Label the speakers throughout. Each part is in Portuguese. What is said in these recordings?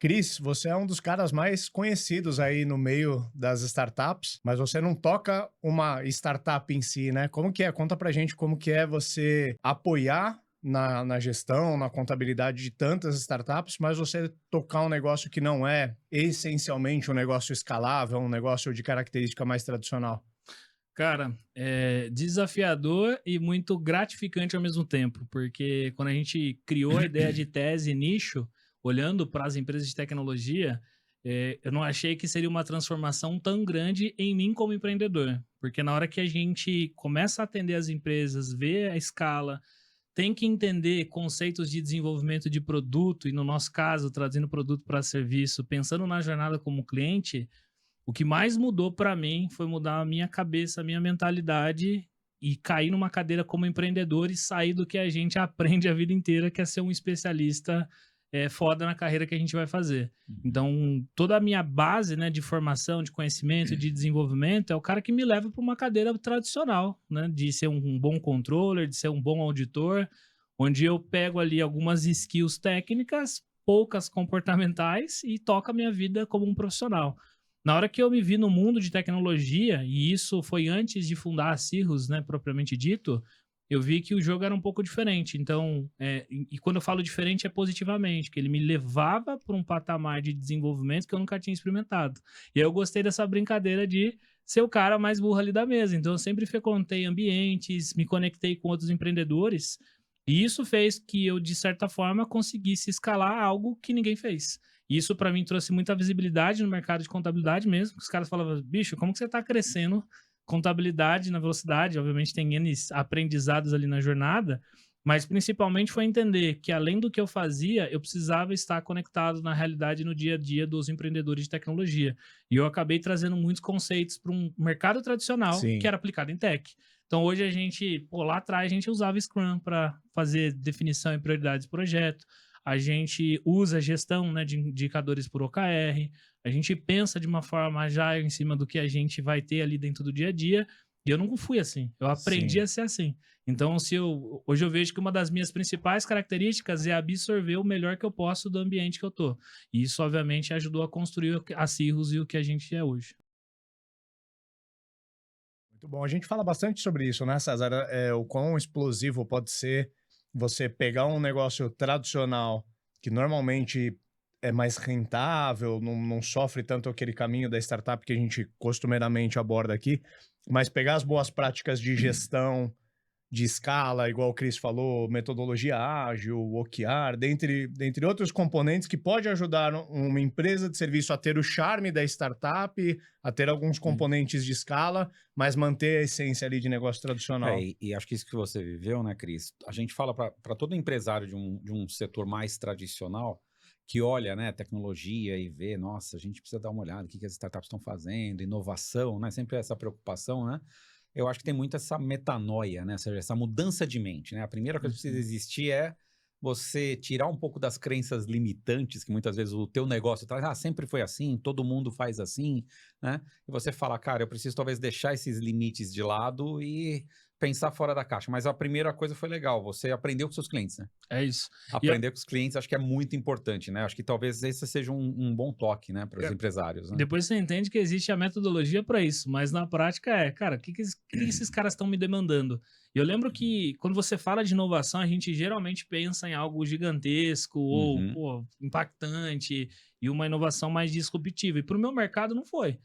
Speaker 1: Cris, você é um dos caras mais conhecidos aí no meio das startups, mas você não toca uma startup em si, né? Como que é? Conta pra gente como que é você apoiar na gestão, na contabilidade de tantas startups, mas você tocar um negócio que não é essencialmente um negócio escalável, um negócio de característica mais tradicional.
Speaker 2: Cara, é desafiador e muito gratificante ao mesmo tempo, porque quando a gente criou a ideia de tese e nicho, olhando para as empresas de tecnologia, eu não achei que seria uma transformação tão grande em mim como empreendedor, porque na hora que a gente começa a atender as empresas, vê a escala, tem que entender conceitos de desenvolvimento de produto, e no nosso caso, trazendo produto para serviço, pensando na jornada como cliente, o que mais mudou para mim foi mudar a minha cabeça, a minha mentalidade e cair numa cadeira como empreendedor e sair do que a gente aprende a vida inteira, que é ser um especialista foda na carreira que a gente vai fazer.
Speaker 3: Uhum.
Speaker 2: Então, toda a minha base, né, de formação, de conhecimento, de desenvolvimento, é o cara que me leva para uma cadeira tradicional, né, de ser um bom controller, de ser um bom auditor, onde eu pego ali algumas skills técnicas, poucas comportamentais e toco a minha vida como um profissional. Na hora que eu me vi no mundo de tecnologia, e isso foi antes de fundar a Cirrus, né, propriamente dito, eu vi que o jogo era um pouco diferente. Então, e quando eu falo diferente é positivamente, que ele me levava para um patamar de desenvolvimento que eu nunca tinha experimentado. E aí eu gostei dessa brincadeira de ser o cara mais burro ali da mesa. Então, eu sempre frequentei ambientes, me conectei com outros empreendedores, e isso fez que eu, de certa forma, conseguisse escalar algo que ninguém fez. Isso para mim trouxe muita visibilidade no mercado de contabilidade mesmo, que os caras falavam, bicho, como que você está crescendo contabilidade na velocidade? Obviamente tem N aprendizados ali na jornada, mas principalmente foi entender que além do que eu fazia, eu precisava estar conectado na realidade no dia a dia dos empreendedores de tecnologia. E eu acabei trazendo muitos conceitos para um mercado tradicional que
Speaker 1: Sim.
Speaker 2: era aplicado em tech. Então hoje a gente, pô, lá atrás a gente usava Scrum para fazer definição e prioridades de projeto, a gente usa gestão, né, de indicadores por OKR, a gente pensa de uma forma já em cima do que a gente vai ter ali dentro do dia a dia, e eu nunca fui assim, eu aprendi
Speaker 1: Sim.
Speaker 2: a ser assim. Então, hoje eu vejo que uma das minhas principais características é absorver o melhor que eu posso do ambiente que eu tô. E isso, obviamente, ajudou a construir a Cirrus e o que a gente é hoje.
Speaker 1: Muito bom. A gente fala bastante sobre isso, né, César? O quão explosivo pode ser você pegar um negócio tradicional que normalmente é mais rentável, não sofre tanto aquele caminho da startup que a gente costumeiramente aborda aqui, mas pegar as boas práticas de gestão, de escala, igual o Chris falou, metodologia ágil, OKR, dentre outros componentes que pode ajudar uma empresa de serviço a ter o charme da startup, a ter alguns
Speaker 3: Sim.
Speaker 1: componentes de escala, mas manter a essência ali de negócio tradicional.
Speaker 3: E acho que isso que você viveu, né, Cris? A gente fala para todo empresário de um setor mais tradicional que olha, né, tecnologia e vê, nossa, a gente precisa dar uma olhada, o que que as startups estão fazendo, inovação, né? Sempre essa preocupação, né? Eu acho que tem muito essa metanoia, né? Ou seja, essa mudança de mente, né? A primeira coisa que precisa
Speaker 1: Uhum.
Speaker 3: existir é você tirar um pouco das crenças limitantes que muitas vezes o teu negócio traz, ah, sempre foi assim, todo mundo faz assim, né? E você fala, cara, eu preciso talvez deixar esses limites de lado e pensar fora da caixa. Mas a primeira coisa foi legal, você aprendeu com seus clientes, né?
Speaker 2: É isso. E
Speaker 3: Aprender com os clientes acho que é muito importante, né? Acho que talvez esse seja um bom toque, né, para os empresários, né?
Speaker 2: depois você entende que existe a metodologia para isso, mas na prática cara, o que que esses caras estão me demandando? E eu lembro que quando você fala de inovação, a gente geralmente pensa em algo gigantesco ou,
Speaker 3: Uhum.
Speaker 2: pô, impactante e uma inovação mais disruptiva. E para o meu mercado não foi.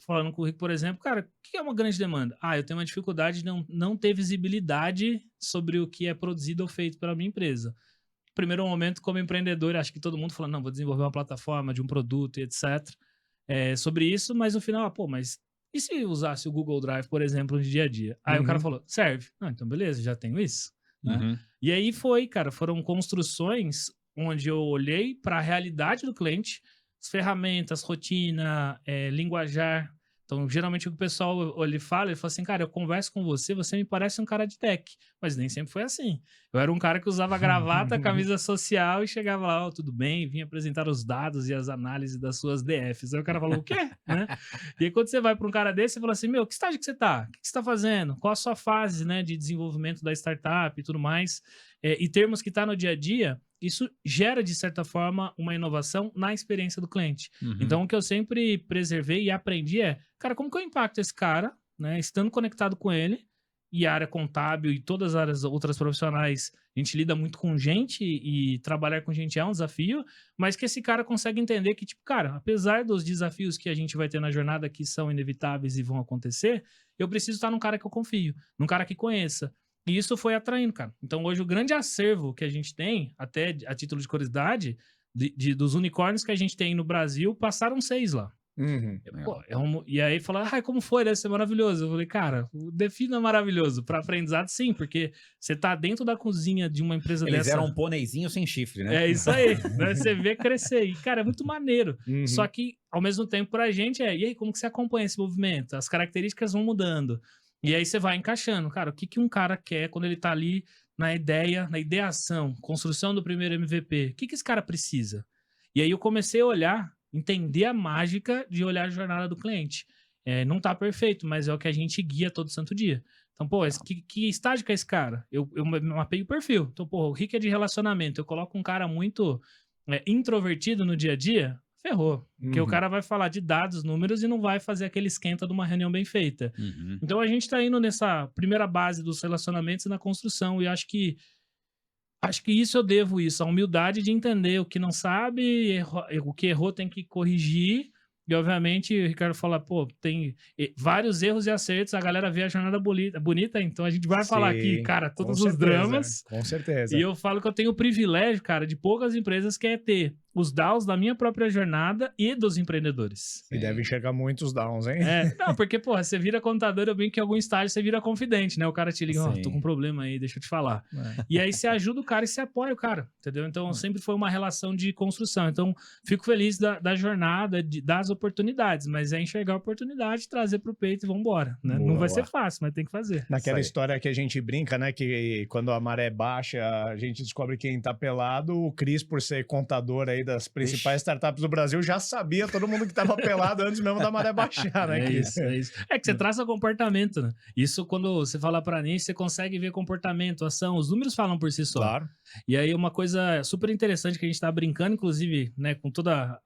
Speaker 2: Falando com o Rico, por exemplo, cara, o que é uma grande demanda? Ah, eu tenho uma dificuldade de não ter visibilidade sobre o que é produzido ou feito pela minha empresa. Primeiro momento, como empreendedor, acho que todo mundo fala, não, vou desenvolver uma plataforma de um produto e etc. Sobre isso, mas no final, pô, mas e se usasse o Google Drive, por exemplo, no dia a dia? Aí o cara
Speaker 1: Uhum.
Speaker 2: falou, serve. Ah, então beleza, já tenho isso, né?
Speaker 3: Uhum.
Speaker 2: E aí foi, cara, foram construções onde eu olhei para a realidade do cliente, as ferramentas, rotina, linguajar. Então, geralmente o que o pessoal ele fala assim, cara, eu converso com você, você me parece um cara de tech, mas nem sempre foi assim. Eu era um cara que usava gravata, camisa social e chegava lá, ó, tudo bem, vinha apresentar os dados e as análises das suas DFs. Aí o cara falou, o quê? Né? E aí quando você vai para um cara desse, você fala assim, meu, que estágio que você tá? O que você está fazendo? Qual a sua fase, né, de desenvolvimento da startup e tudo mais? E termos que tá no dia a dia, isso gera, de certa forma, uma inovação na experiência do cliente.
Speaker 3: Uhum.
Speaker 2: Então, o que eu sempre preservei e aprendi é, cara, como que eu impacto esse cara, né, estando conectado com ele, e a área contábil e todas as áreas outras profissionais, a gente lida muito com gente e trabalhar com gente é um desafio, mas que esse cara consegue entender que, tipo, cara, apesar dos desafios que a gente vai ter na jornada que são inevitáveis e vão acontecer, eu preciso estar num cara que eu confio, num cara que conheça. E isso foi atraindo, cara. Então, hoje, o grande acervo que a gente tem, até a título de curiosidade, dos unicórnios que a gente tem no Brasil, passaram 6 lá.
Speaker 1: Uhum.
Speaker 2: Pô, e aí falaram, como foi? Deve ser maravilhoso. Eu falei, cara, defina maravilhoso. Para aprendizado, sim, porque você tá dentro da cozinha de uma empresa
Speaker 3: Eles
Speaker 2: dessa.
Speaker 3: eram um pôneizinho sem chifre, né?
Speaker 2: É isso aí, né? Você vê crescer. E, cara, é muito maneiro.
Speaker 1: Uhum.
Speaker 2: Só que, ao mesmo tempo, pra gente e aí, como que você acompanha esse movimento? As características vão mudando. E aí você vai encaixando. Cara, o que um cara quer quando ele tá ali na ideia, na ideação, construção do primeiro MVP? O que esse cara precisa? E aí eu comecei a olhar, entender a mágica de olhar a jornada do cliente. Não tá perfeito, mas é o que a gente guia todo santo dia. Então, pô, que estágio que é esse cara? Eu mapeio o perfil. Então, pô, o Rick é de relacionamento. Eu coloco um cara muito introvertido no dia a dia, ferrou. Porque o cara vai falar de dados, números e não vai fazer aquele esquenta de uma reunião bem feita.
Speaker 3: Uhum.
Speaker 2: Então, a gente tá indo nessa primeira base dos relacionamentos e na construção. E acho que isso eu devo isso, a humildade de entender o que não sabe, o que errou tem que corrigir. E, obviamente, o Ricardo fala, pô, tem vários erros e acertos, a galera vê a jornada bonita, então a gente vai falar aqui, cara, todos os dramas.
Speaker 1: Com certeza.
Speaker 2: E eu falo que eu tenho o privilégio, cara, de poucas empresas que é ter os downs da minha própria jornada e dos empreendedores.
Speaker 1: E deve enxergar muitos downs, hein?
Speaker 2: Não, porque, porra, você vira contador, eu bem que em algum estágio você vira confidente, né? O cara te liga, tô com um problema aí, deixa eu te falar. E aí você ajuda o cara e você apoia o cara, entendeu? Então sempre foi uma relação de construção. Então fico feliz da jornada, das oportunidades, mas é enxergar a oportunidade, trazer pro peito e vambora, né?
Speaker 1: Boa.
Speaker 2: Não vai ser fácil, mas tem que fazer.
Speaker 1: Naquela história que a gente brinca, né? Que quando a maré baixa, a gente descobre quem tá pelado. O Cris, por ser contador aí das principais startups do Brasil, já sabia todo mundo que tava pelado antes mesmo da maré baixar, né, Cris?
Speaker 2: É isso. É que você traça comportamento, né? Isso, quando você fala pra nicho, você consegue ver comportamento, ação, os números falam por si só.
Speaker 1: Claro.
Speaker 2: E aí, uma coisa super interessante que a gente tá brincando, inclusive, né, com toda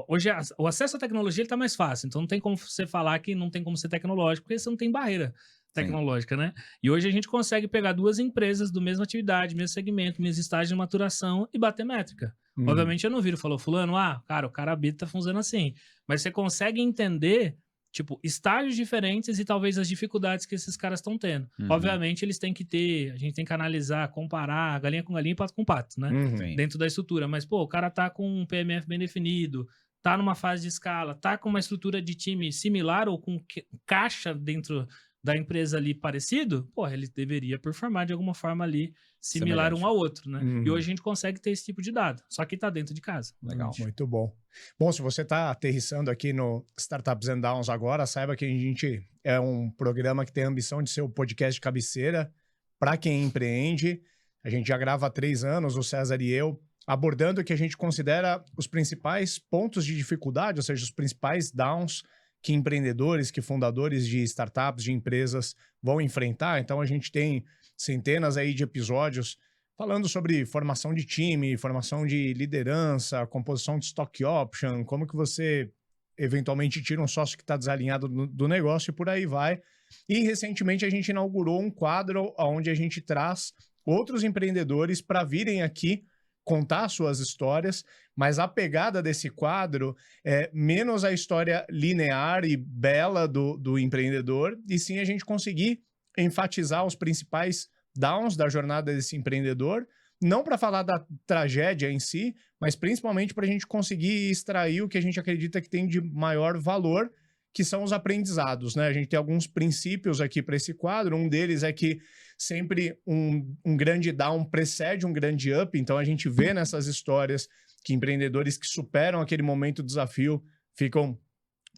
Speaker 2: hoje o acesso à tecnologia ele tá mais fácil, então não tem como você falar que não tem como ser tecnológico, porque você não tem barreira tecnológica, né? E hoje a gente consegue pegar 2 empresas do mesma atividade, mesmo segmento, mesmo estágio de maturação e bater métrica. Obviamente eu não viro, falou, fulano, cara, o cara habita tá funcionando assim. Mas você consegue entender, tipo, estágios diferentes e talvez as dificuldades que esses caras estão tendo. Obviamente eles têm que ter, a gente tem que analisar, comparar galinha com galinha e pato com pato, né? Dentro da estrutura. Mas, pô, o cara tá com um PMF bem definido, tá numa fase de escala, tá com uma estrutura de time similar ou com caixa dentro da empresa ali parecido, pô, ele deveria performar de alguma forma ali similar um ao outro, né? E hoje a gente consegue ter esse tipo de dado, só que tá dentro de casa.
Speaker 3: Legal.
Speaker 1: Muito bom. Bom, se você tá aterrissando aqui no Startups and Downs agora, saiba que a gente é um programa que tem a ambição de ser o podcast de cabeceira para quem empreende. A gente já grava há 3 anos, o César e eu, abordando o que a gente considera os principais pontos de dificuldade, ou seja, os principais downs que empreendedores, que fundadores de startups, de empresas vão enfrentar. Então a gente tem centenas aí de episódios falando sobre formação de time, formação de liderança, composição de stock option, como que você eventualmente tira um sócio que está desalinhado do negócio e por aí vai. E recentemente a gente inaugurou um quadro onde a gente traz outros empreendedores para virem aqui contar suas histórias, mas a pegada desse quadro é menos a história linear e bela do empreendedor, e sim a gente conseguir enfatizar os principais downs da jornada desse empreendedor, não para falar da tragédia em si, mas principalmente para a gente conseguir extrair o que a gente acredita que tem de maior valor, que são os aprendizados, né? A gente tem alguns princípios aqui para esse quadro. Um deles é que sempre um grande down precede um grande up. Então, a gente vê nessas histórias que empreendedores que superam aquele momento do desafio ficam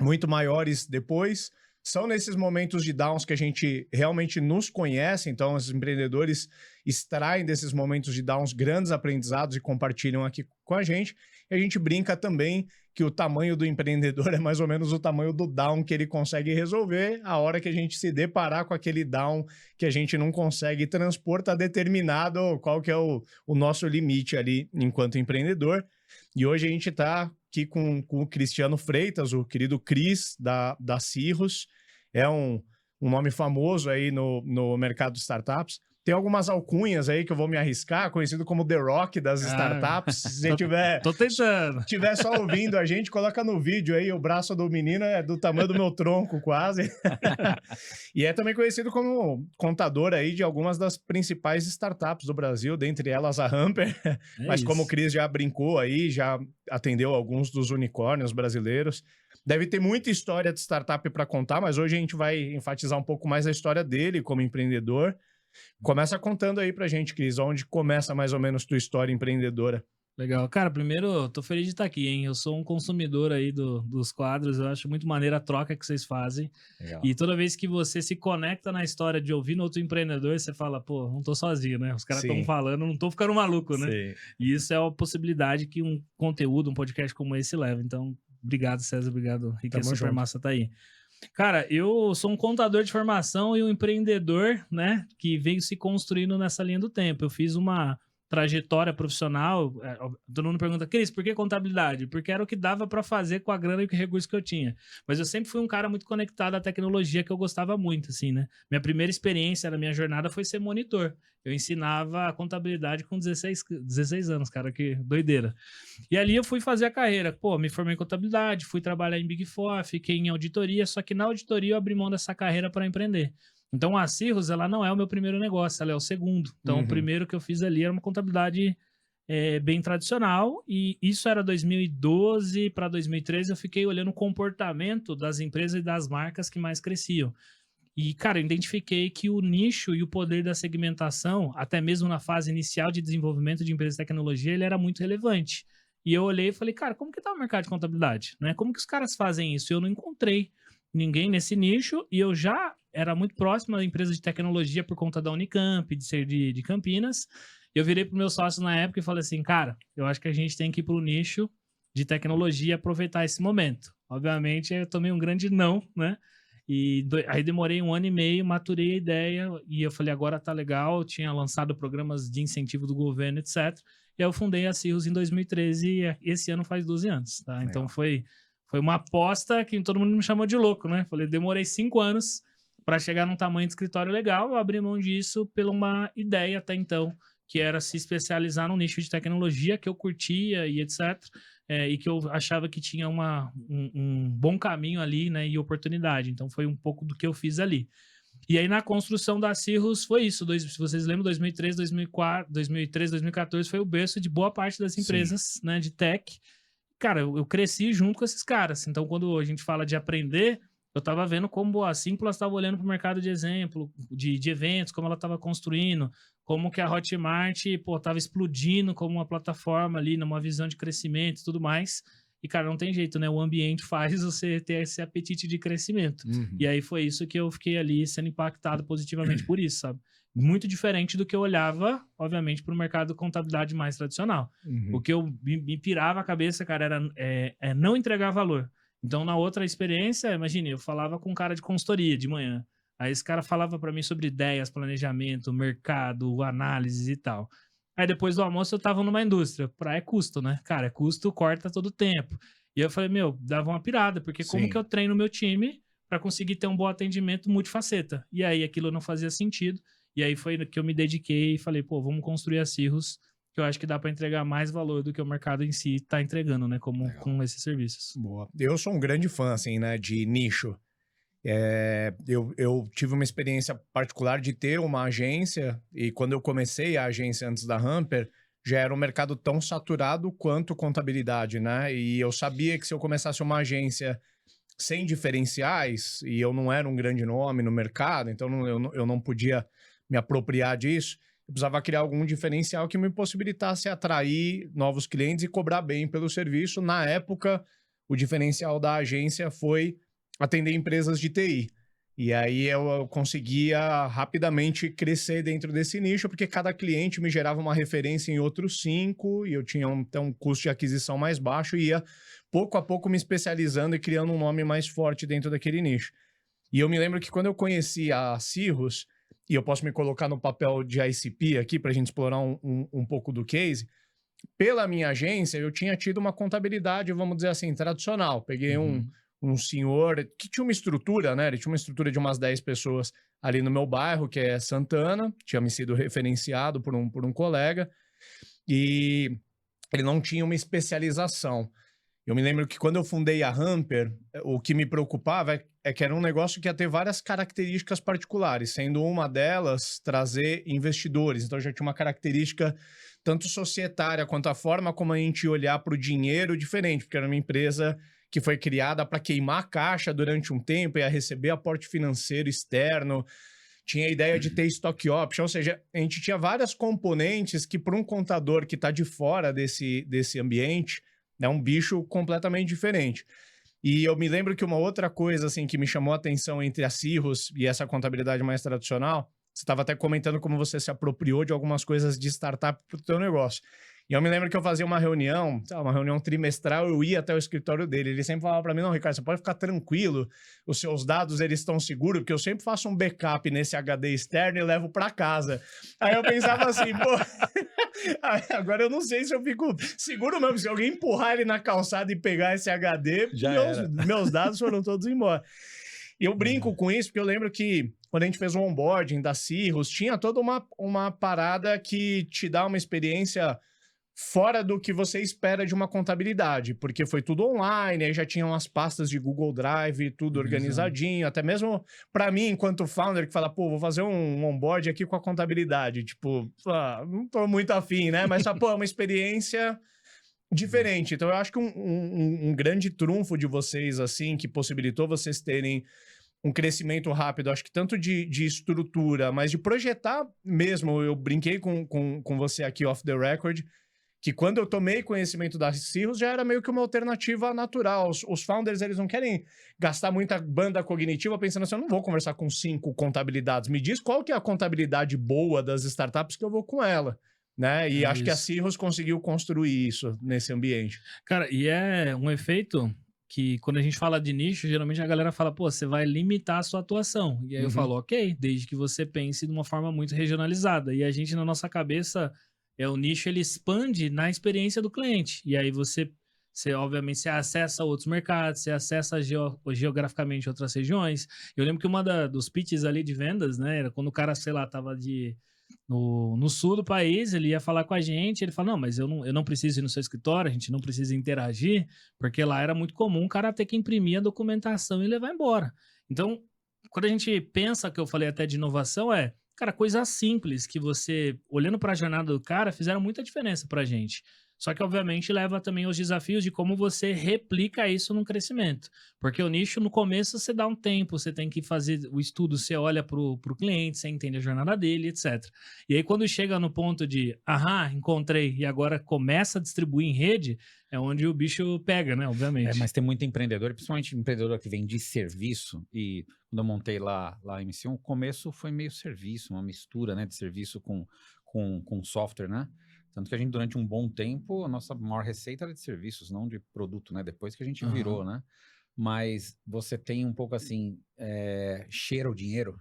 Speaker 1: muito maiores depois. são nesses momentos de downs que a gente realmente nos conhece, então os empreendedores extraem desses momentos de downs grandes aprendizados e compartilham aqui com a gente. E a gente brinca também que o tamanho do empreendedor é mais ou menos o tamanho do down que ele consegue resolver. A hora que a gente se deparar com aquele down que a gente não consegue transpor, está determinado qual que é o nosso limite ali enquanto empreendedor. E hoje a gente está aqui com o Cristiano Freitas, o querido Cris, da Cirrus. É um nome famoso aí no mercado de startups. Tem algumas alcunhas aí que eu vou me arriscar, conhecido como The Rock das startups. Se você
Speaker 2: Tô tentando.
Speaker 1: tiver só ouvindo a gente, coloca no vídeo aí, o braço do menino é do tamanho do meu tronco quase. E é também conhecido como contador aí de algumas das principais startups do Brasil, dentre elas a Hamper. Mas como o Cris já brincou aí, já atendeu alguns dos unicórnios brasileiros. Deve ter muita história de startup para contar, mas hoje a gente vai enfatizar um pouco mais a história dele como empreendedor. Começa contando aí pra gente, Cris, onde começa mais ou menos tua história empreendedora.
Speaker 2: Legal. Cara, primeiro, tô feliz de estar aqui, hein? Eu sou um consumidor aí dos quadros, eu acho muito maneira a troca que vocês fazem.
Speaker 3: Legal.
Speaker 2: E toda vez que você se conecta na história de ouvir no outro empreendedor, você fala, pô, não tô sozinho, né? Os caras estão falando, não tô ficando maluco, né?
Speaker 1: Sim.
Speaker 2: E isso é uma possibilidade que um conteúdo, um podcast como esse leva. Então, obrigado, César, obrigado, Rick, é super
Speaker 1: junto.
Speaker 2: massa tá aí. Cara, eu sou um contador de formação e um empreendedor, né, que veio se construindo nessa linha do tempo. Eu fiz uma trajetória profissional. Todo mundo pergunta, Cris, por que contabilidade? Porque era o que dava para fazer com a grana e com o recurso que eu tinha. Mas eu sempre fui um cara muito conectado à tecnologia, que eu gostava muito, assim, né? Minha primeira experiência na minha jornada foi ser monitor. Eu ensinava contabilidade com 16 anos, cara, que doideira. E ali eu fui fazer a carreira. Pô, me formei em contabilidade, fui trabalhar em Big Four, fiquei em auditoria, só que na auditoria eu abri mão dessa carreira para empreender. Então a Cirrus, ela não é o meu primeiro negócio, ela é o segundo. Então o primeiro que eu fiz ali era uma contabilidade bem tradicional, e isso era 2012 para 2013, eu fiquei olhando o comportamento das empresas e das marcas que mais cresciam. E, cara, eu identifiquei que o nicho e o poder da segmentação, até mesmo na fase inicial de desenvolvimento de empresas de tecnologia, ele era muito relevante. E eu olhei e falei, cara, como que tá o mercado de contabilidade? Né? Como que os caras fazem isso? Eu não encontrei ninguém nesse nicho, e eu já era muito próximo da empresa de tecnologia por conta da Unicamp, de ser de Campinas. Eu virei pro meu sócio na época e falei assim, cara, eu acho que a gente tem que ir pro nicho de tecnologia e aproveitar esse momento. Obviamente, eu tomei um grande não, né? E aí demorei 1 ano e meio, maturei a ideia, e eu falei, agora tá legal. Eu tinha lançado programas de incentivo do governo, etc. E aí eu fundei a Cirrus em 2013, e esse ano faz 12 anos, tá?
Speaker 3: Legal.
Speaker 2: Então foi uma aposta que todo mundo me chamou de louco, né? Falei, demorei 5 anos para chegar num tamanho de escritório legal. Eu abri mão disso por uma ideia até então, que era se especializar num nicho de tecnologia que eu curtia e etc. E que eu achava que tinha um bom caminho ali, né, e oportunidade. Então foi um pouco do que eu fiz ali. E aí na construção da Cirrus foi isso. Se vocês lembram, 2013, 2004, 2013, 2014 foi o berço de boa parte das empresas, né, de tech. Cara, eu cresci junto com esses caras. Então quando a gente fala de aprender, eu estava vendo como a Simplas estava olhando para o mercado de exemplo, de eventos, como ela estava construindo, como que a Hotmart, pô, estava explodindo como uma plataforma ali, numa visão de crescimento e tudo mais. E, cara, não tem jeito, né? O ambiente faz você ter esse apetite de crescimento. E aí foi isso que eu fiquei ali sendo impactado positivamente por isso, sabe? Muito diferente do que eu olhava, obviamente, para o mercado de contabilidade mais tradicional. O que eu me pirava a cabeça, cara, era não entregar valor. Então, na outra experiência, imagine, eu falava com um cara de consultoria de manhã. Aí esse cara falava para mim sobre ideias, planejamento, mercado, análises e tal. Aí depois do almoço eu tava numa indústria. É custo, né? Cara, custo corta todo o tempo. E eu falei, dava uma pirada, porque como que eu treino meu time para conseguir ter um bom atendimento multifaceta? E aí aquilo não fazia sentido. E aí foi que eu me dediquei e falei, pô, vamos construir a Cirrus, que eu acho que dá para entregar mais valor do que o mercado em si está entregando, né? Com esses serviços.
Speaker 1: Boa. Eu sou um grande fã, assim, né, de nicho. Eu tive uma experiência particular de ter uma agência, e quando eu comecei a agência antes da Hamper, já era um mercado tão saturado quanto contabilidade, né? E eu sabia que se eu começasse uma agência sem diferenciais, e eu não era um grande nome no mercado, então eu não podia me apropriar disso, eu precisava criar algum diferencial que me possibilitasse atrair novos clientes e cobrar bem pelo serviço. Na época, o diferencial da agência foi atender empresas de TI. E aí eu conseguia rapidamente crescer dentro desse nicho, porque cada cliente me gerava uma referência em outros 5, e eu tinha então um custo de aquisição mais baixo e ia pouco a pouco me especializando e criando um nome mais forte dentro daquele nicho. E eu me lembro que quando eu conheci a Cirrus, e eu posso me colocar no papel de ICP aqui para a gente explorar um pouco do case, pela minha agência eu tinha tido uma contabilidade, vamos dizer assim, tradicional. Peguei um senhor que tinha uma estrutura, né? Ele tinha uma estrutura de umas 10 pessoas ali no meu bairro, que é Santana, tinha me sido referenciado por um colega, e ele não tinha uma especialização. Eu me lembro que quando eu fundei a Hamper, o que me preocupava é que era um negócio que ia ter várias características particulares, sendo uma delas trazer investidores. Então já tinha uma característica tanto societária quanto a forma como a gente olhar para o dinheiro diferente, porque era uma empresa que foi criada para queimar a caixa durante um tempo, ia receber aporte financeiro externo, tinha a ideia de ter stock option, ou seja, a gente tinha várias componentes que para um contador que está de fora desse ambiente, é um bicho completamente diferente. E eu me lembro que uma outra coisa assim que me chamou a atenção entre a Cirrus e essa contabilidade mais tradicional, você estava até comentando como você se apropriou de algumas coisas de startup para o teu negócio. E eu me lembro que eu fazia uma reunião, uma reunião trimestral, eu ia até o escritório dele. Ele sempre falava para mim, não, Ricardo, você pode ficar tranquilo, os seus dados eles estão seguros, porque eu sempre faço um backup nesse HD externo e levo para casa. Aí eu pensava assim, pô, agora eu não sei se eu fico seguro mesmo, se alguém empurrar ele na calçada e pegar esse HD, meus dados foram todos embora. E eu brinco com isso, porque eu lembro que quando a gente fez o onboarding da Cirrus, tinha toda uma parada que te dá uma experiência fora do que você espera de uma contabilidade, porque foi tudo online, aí já tinham as pastas de Google Drive, tudo organizadinho, até mesmo para mim, enquanto founder, que fala, pô, vou fazer um onboard aqui com a contabilidade, tipo, não tô muito afim, né? Mas, pô, é uma experiência diferente. Então, eu acho que um grande trunfo de vocês, assim, que possibilitou vocês terem um crescimento rápido, acho que tanto de estrutura, mas de projetar mesmo. Eu brinquei com você aqui off the record, que quando eu tomei conhecimento da Cirrus, já era meio que uma alternativa natural. Os founders, eles não querem gastar muita banda cognitiva pensando assim, eu não vou conversar com 5 contabilidades. Me diz qual que é a contabilidade boa das startups que eu vou com ela, né? E acho que a Cirrus conseguiu construir isso nesse ambiente.
Speaker 2: Cara, e é um efeito que quando a gente fala de nicho, geralmente a galera fala, pô, você vai limitar a sua atuação. E aí eu falo, ok, desde que você pense de uma forma muito regionalizada. E a gente, na nossa cabeça, o nicho, ele expande na experiência do cliente. E aí você obviamente, você acessa outros mercados, você acessa geograficamente outras regiões. Eu lembro que uma dos pitches ali de vendas, né, era quando o cara, sei lá, tava no sul do país, ele ia falar com a gente, ele fala, não, mas eu não preciso ir no seu escritório, a gente não precisa interagir, porque lá era muito comum o cara ter que imprimir a documentação e levar embora. Então, quando a gente pensa, que eu falei até de inovação, cara, coisas simples que você, olhando para a jornada do cara, fizeram muita diferença para a gente. Só que, obviamente, leva também aos desafios de como você replica isso no crescimento. Porque o nicho, no começo, você dá um tempo, você tem que fazer o estudo, você olha para o cliente, você entende a jornada dele, etc. E aí, quando chega no ponto de, encontrei, e agora começa a distribuir em rede, é onde o bicho pega, né? Obviamente.
Speaker 3: Mas tem muito empreendedor, principalmente empreendedor que vem de serviço, e quando eu montei lá em MC1, o começo foi meio serviço, uma mistura, né, de serviço com software, né? Tanto que a gente, durante um bom tempo, a nossa maior receita era de serviços, não de produto, né? Depois que a gente virou, né? Mas você tem um pouco assim, cheira o dinheiro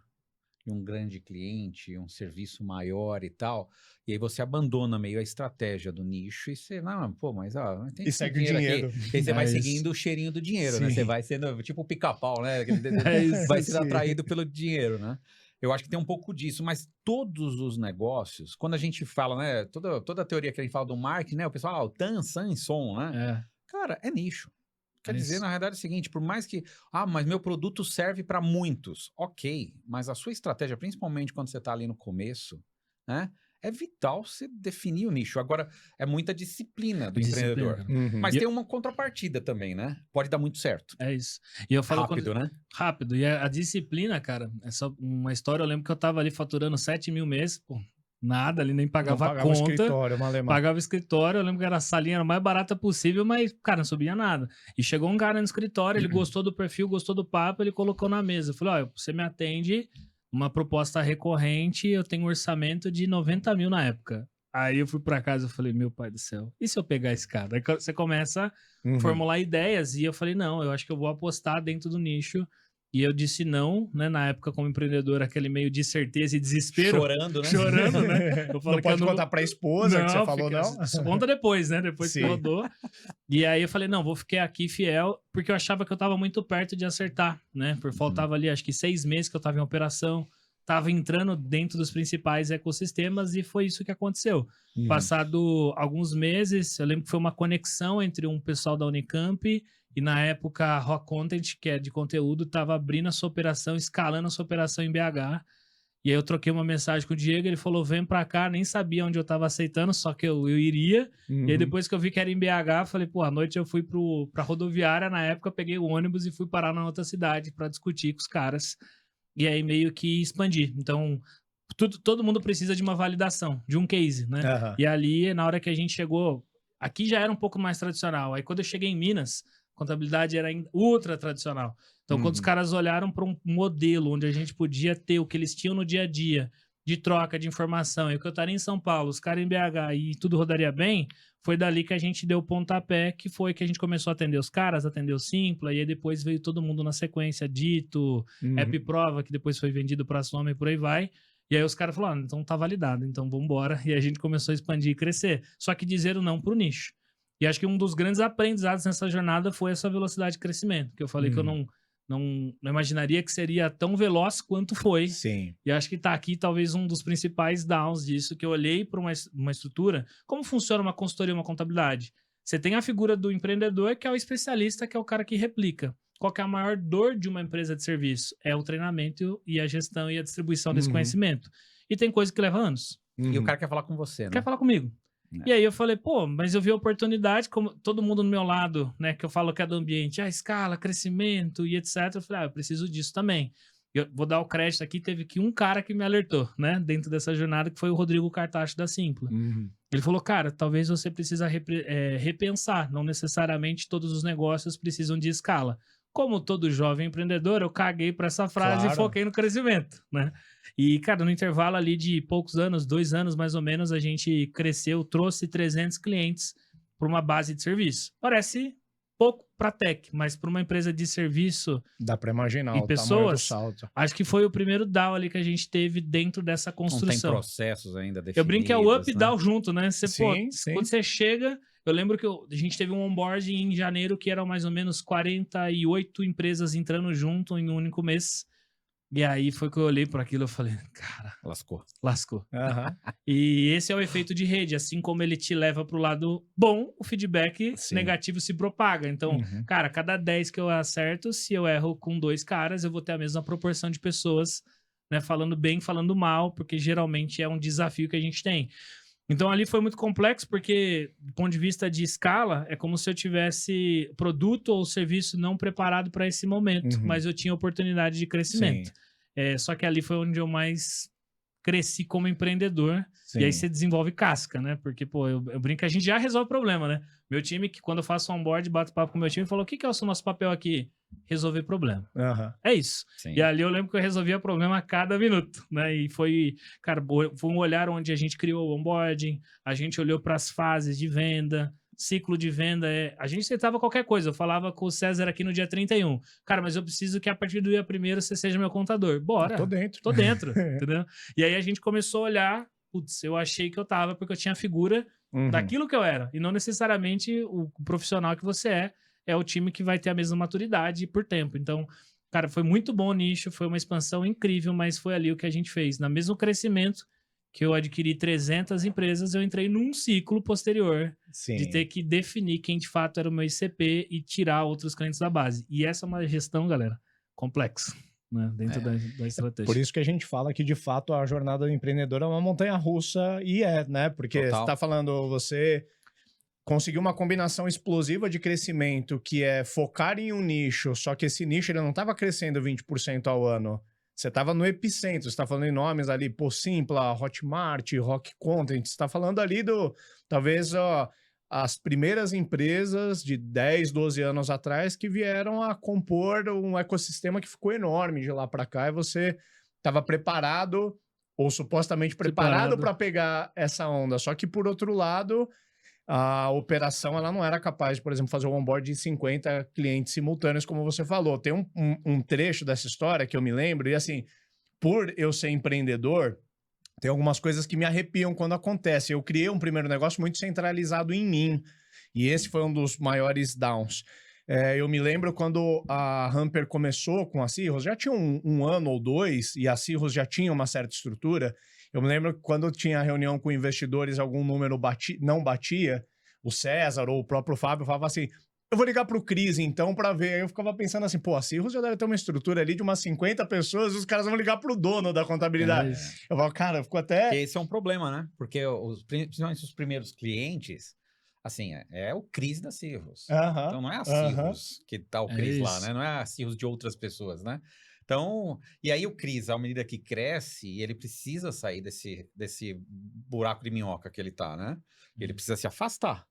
Speaker 3: de um grande cliente, um serviço maior e tal, e aí você abandona meio a estratégia do nicho e você, não, pô, mas tem
Speaker 1: e segue o dinheiro.
Speaker 3: Aqui. E aí você vai seguindo o cheirinho do dinheiro, né? Você vai sendo tipo o pica-pau, né? Vai sendo atraído pelo dinheiro, né? Eu acho que tem um pouco disso, mas todos os negócios, quando a gente fala, né, toda a teoria que a gente fala do marketing, né, o pessoal, o tan, san, som, né? Cara, é nicho. Quer dizer, na realidade é o seguinte, por mais que, mas meu produto serve para muitos, ok, mas a sua estratégia, principalmente quando você está ali no começo, né, é vital você definir o nicho. Agora, é muita disciplina do empreendedor. Mas tem uma contrapartida também, né? Pode dar muito certo.
Speaker 2: É isso. E eu falo
Speaker 3: rápido, né?
Speaker 2: Rápido. E a disciplina, cara, é só uma história. Eu lembro que eu tava ali faturando 7 mil meses, pô, Nada, ali nem
Speaker 1: Não
Speaker 2: pagava a
Speaker 1: pagava o
Speaker 2: conta.
Speaker 1: escritório, malemar.
Speaker 2: Pagava o escritório, eu lembro que era a salinha era a mais barata possível, mas, cara, não subia nada. E chegou um cara no escritório, ele gostou do perfil, gostou do papo, ele colocou na mesa. Eu falei, ó, você me atende uma proposta recorrente, eu tenho um orçamento de 90 mil na época. Aí eu fui pra casa e falei, meu pai do céu, e se eu pegar esse cara? Aí você começa a formular ideias, e eu falei, não, eu acho que eu vou apostar dentro do nicho. E eu disse não, né? Na época, como empreendedor, aquele meio de certeza e desespero.
Speaker 3: Chorando, né?
Speaker 2: Chorando, né? Eu falo
Speaker 1: Não pode contar pra esposa que você falou, não?
Speaker 2: Conta depois, né? Depois que
Speaker 1: Sim.
Speaker 2: rodou. E aí eu falei, não, vou ficar aqui fiel, porque eu achava que eu tava muito perto de acertar, né? Porque faltava ali, acho que 6 meses que eu tava em operação, tava entrando dentro dos principais ecossistemas e foi isso que aconteceu. Passado alguns meses, eu lembro que foi uma conexão entre um pessoal da Unicamp e na época a Rock Content, que é de conteúdo, tava abrindo a sua operação, escalando a sua operação em BH. E aí eu troquei uma mensagem com o Diego, ele falou, vem pra cá, nem sabia onde eu tava aceitando, só que eu iria. E aí depois que eu vi que era em BH, falei, pô, à noite eu fui pra rodoviária, na época peguei o ônibus e fui parar na outra cidade pra discutir com os caras. E aí meio que expandi. Então, todo mundo precisa de uma validação, de um case, né? E ali, na hora que a gente chegou, aqui já era um pouco mais tradicional. Aí quando eu cheguei em Minas, contabilidade era ultra tradicional. Então, quando os caras olharam para um modelo onde a gente podia ter o que eles tinham no dia a dia, de troca de informação, e o que eu estaria em São Paulo, os caras em BH e tudo rodaria bem, foi dali que a gente deu o pontapé, que foi que a gente começou a atender os caras, atender o Simpla, e aí depois veio todo mundo na sequência, Dito, App Prova, que depois foi vendido para a Soma e por aí vai. E aí os caras falaram, então tá validado, então vamos embora. E a gente começou a expandir e crescer. Só que dizer o não pro nicho. E acho que um dos grandes aprendizados nessa jornada foi essa velocidade de crescimento, que eu falei que eu não imaginaria que seria tão veloz quanto foi.
Speaker 1: Sim.
Speaker 2: E acho que tá aqui talvez um dos principais downs disso, que eu olhei para uma estrutura, como funciona uma consultoria, uma contabilidade. Você tem a figura do empreendedor, que é o especialista, que é o cara que replica. Qual que é a maior dor de uma empresa de serviço? É o treinamento e a gestão e a distribuição desse conhecimento. E tem coisa que leva anos.
Speaker 3: E o cara quer falar com você, né?
Speaker 2: Quer falar comigo. E aí eu falei, pô, mas eu vi a oportunidade, como todo mundo do meu lado, né, que eu falo que é do ambiente, escala, crescimento e etc. Eu falei, eu preciso disso também. Eu vou dar o crédito aqui, teve que um cara que me alertou, né, dentro dessa jornada, que foi o Rodrigo Cartacho da Simpla. Ele falou, cara, talvez você precisa repensar, não necessariamente todos os negócios precisam de escala. Como todo jovem empreendedor, eu caguei para essa frase e foquei no crescimento, né? E, cara, no intervalo ali de poucos anos, 2 anos mais ou menos, a gente cresceu, trouxe 300 clientes para uma base de serviço. Parece pouco para tech, mas para uma empresa de serviço
Speaker 1: dá para imaginar
Speaker 2: e pessoas, acho que foi o primeiro down ali que a gente teve dentro dessa construção.
Speaker 3: Não tem processos ainda definidos.
Speaker 2: Eu brinco que é o up e
Speaker 3: né?
Speaker 2: down junto, né? Você,
Speaker 1: sim.
Speaker 2: Quando você chega... Eu lembro que a gente teve um onboarding em janeiro que eram mais ou menos 48 empresas entrando junto em um único mês. E aí foi que eu olhei para aquilo e falei, cara... Lascou. E esse é o efeito de rede. Assim como ele te leva para o lado bom, o feedback negativo se propaga. Então, cara, cada 10 que eu acerto, se eu erro com 2 caras, eu vou ter a mesma proporção de pessoas, né, falando bem, falando mal, porque geralmente é um desafio que a gente tem. Então ali foi muito complexo porque, do ponto de vista de escala, é como se eu tivesse produto ou serviço não preparado para esse momento, mas eu tinha oportunidade de crescimento. Só que ali foi onde eu mais cresci como empreendedor. E aí você desenvolve casca, né? Porque, pô, eu brinco que a gente já resolve o problema, né? Meu time, que quando eu faço onboard, bato papo com o meu time, falou, o que é o nosso papel aqui? Resolver problema. É isso. E ali eu lembro que eu resolvia problema a cada minuto, né? E foi, cara, foi um olhar onde a gente criou o onboarding, a gente olhou para as fases de venda, ciclo de venda, a gente tentava qualquer coisa. Eu falava com o César aqui no dia 31. Cara, mas eu preciso que a partir do dia 1º você seja meu contador. Bora.
Speaker 1: Tô dentro.
Speaker 2: Tô dentro, entendeu? E aí a gente começou a olhar, putz, eu achei que eu tava porque eu tinha a figura daquilo que eu era. E não necessariamente o profissional que você é o time que vai ter a mesma maturidade por tempo. Então, cara, foi muito bom o nicho, foi uma expansão incrível, mas foi ali o que a gente fez. No mesmo crescimento que eu adquiri 300 empresas, eu entrei num ciclo posterior de ter que definir quem de fato era o meu ICP e tirar outros clientes da base. E essa é uma gestão, galera, complexa, né? Dentro da estratégia.
Speaker 1: Por isso que a gente fala que, de fato, a jornada do empreendedor é uma montanha-russa e né? Porque você tá falando, você conseguiu uma combinação explosiva de crescimento que é focar em um nicho, só que esse nicho ele não estava crescendo 20% ao ano. você estava no epicentro, você está falando em nomes ali, pô, Simpla, Hotmart, Rock Content, você está falando ali talvez, ó, as primeiras empresas de 10, 12 anos atrás que vieram a compor um ecossistema que ficou enorme de lá para cá, e você estava preparado, ou supostamente preparado para pegar essa onda. Só que, por outro lado, a operação ela não era capaz de, por exemplo, fazer o onboard de 50 clientes simultâneos, como você falou. Tem um trecho dessa história que eu me lembro, e assim, por eu ser empreendedor, tem algumas coisas que me arrepiam quando acontece. Eu criei um primeiro negócio muito centralizado em mim, e esse foi um dos maiores downs. Eu me lembro quando a Hamper começou com a Cirrus, já tinha um ano ou dois, e a Cirrus já tinha uma certa estrutura. Eu me lembro que quando tinha reunião com investidores, algum número não batia, o César ou o próprio Fábio falava assim, eu vou ligar pro Cris, então, para ver. Aí eu ficava pensando assim, pô, a Cirrus já deve ter uma estrutura ali de umas 50 pessoas, e os caras vão ligar pro dono da contabilidade. Eu falo, cara, ficou até...
Speaker 3: Porque esse é um problema, né? Porque principalmente os primeiros clientes, assim, é o Cris da Cirrus. Então não é a Cirrus que tá o Cris lá, né? Não é a Cirrus de outras pessoas, né? Então, e aí o Cris, à medida que cresce, ele precisa sair desse buraco de minhoca que ele tá, né? Ele precisa se afastar,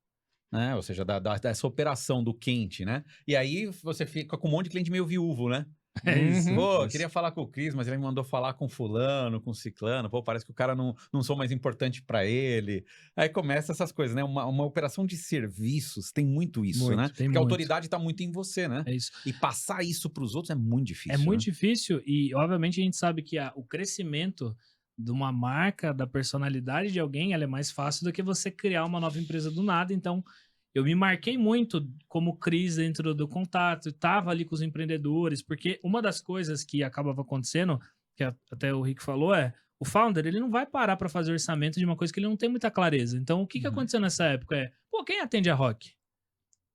Speaker 3: né? Ou seja, dessa operação do quente, né? E aí você fica com um monte de cliente meio viúvo, né?
Speaker 2: É isso.
Speaker 3: Pô, eu queria falar com o Cris, mas ele me mandou falar com fulano, com ciclano. Pô, parece que o cara não sou mais importante para ele. Aí começa essas coisas, né? Uma operação de serviços tem muito isso, né? Porque a autoridade tá muito em você, né?
Speaker 2: É isso.
Speaker 3: E passar isso para os outros é muito difícil.
Speaker 2: É muito difícil e, obviamente, a gente sabe que o crescimento de uma marca, da personalidade de alguém, ela é mais fácil do que você criar uma nova empresa do nada. Então, eu me marquei muito como Cris dentro do contato, estava ali com os empreendedores, porque uma das coisas que acabava acontecendo, que até o Rick falou, o founder, ele não vai parar para fazer orçamento de uma coisa que ele não tem muita clareza. Então, o que aconteceu nessa época pô, quem atende a Rock?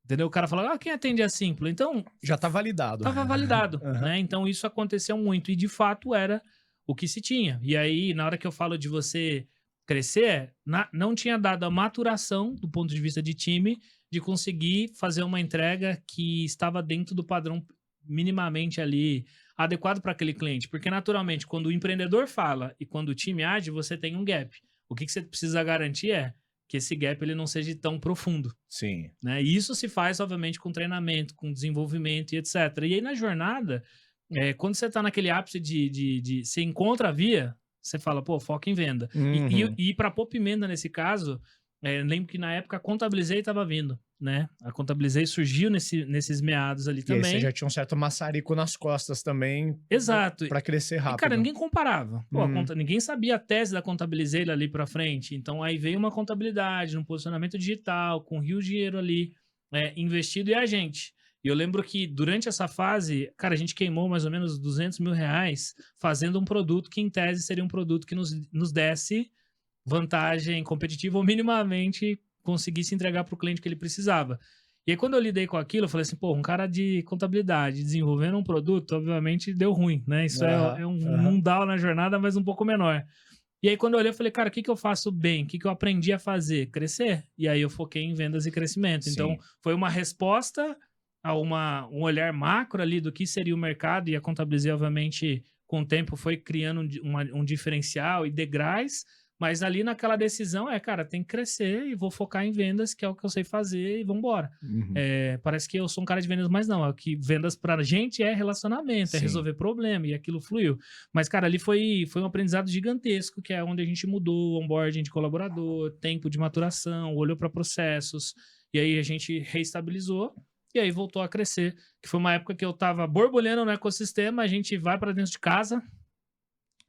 Speaker 2: Entendeu? O cara fala, quem atende a Simpla? Então...
Speaker 1: já tá validado.
Speaker 2: Tava validado, né? Então, isso aconteceu muito e, de fato, era o que se tinha. E aí, na hora que eu falo de você... crescer, não tinha dado a maturação do ponto de vista de time de conseguir fazer uma entrega que estava dentro do padrão minimamente ali adequado para aquele cliente. Porque, naturalmente, quando o empreendedor fala e quando o time age, você tem um gap. O que você precisa garantir é que esse gap ele não seja tão profundo.
Speaker 1: Sim.
Speaker 2: Né? E isso se faz, obviamente, com treinamento, com desenvolvimento e etc. E aí, na jornada, quando você está naquele ápice de você encontra a via, você fala, pô, foca em venda. E para Popimenda, nesse caso, lembro que na época a Contabilizei estava vindo, né? A Contabilizei surgiu nesses meados ali também.
Speaker 1: E aí você já tinha um certo maçarico nas costas também.
Speaker 2: Exato.
Speaker 1: Para crescer rápido.
Speaker 2: E, cara, ninguém comparava. Pô, ninguém sabia a tese da Contabilizei ali para frente. Então, aí veio uma contabilidade, um posicionamento digital, com rio dinheiro ali investido e a gente. E eu lembro que durante essa fase, cara, a gente queimou mais ou menos 200 mil reais fazendo um produto que, em tese, seria um produto que nos desse vantagem competitiva ou minimamente conseguisse entregar para o cliente que ele precisava. E aí, quando eu lidei com aquilo, eu falei assim, pô, um cara de contabilidade desenvolvendo um produto, obviamente, deu ruim, né? Isso é um mundal na jornada, mas um pouco menor. E aí, quando eu olhei, eu falei, cara, o que eu faço bem? O que eu aprendi a fazer? Crescer. E aí, eu foquei em vendas e crescimento.
Speaker 1: Sim.
Speaker 2: Então, foi uma resposta a um olhar macro ali do que seria o mercado, e a Contabilizei, obviamente, com o tempo foi criando um diferencial e degraus, mas ali naquela decisão cara, tem que crescer e vou focar em vendas, que é o que eu sei fazer, e vambora. Parece que eu sou um cara de vendas, mas não, é que vendas pra gente é relacionamento, é resolver problema, e aquilo fluiu. Mas, cara, ali foi um aprendizado gigantesco, que é onde a gente mudou o onboarding de colaborador, tempo de maturação, olhou para processos, e aí a gente reestabilizou, e aí voltou a crescer, que foi uma época que eu tava borbulhando no ecossistema, a gente vai para dentro de casa,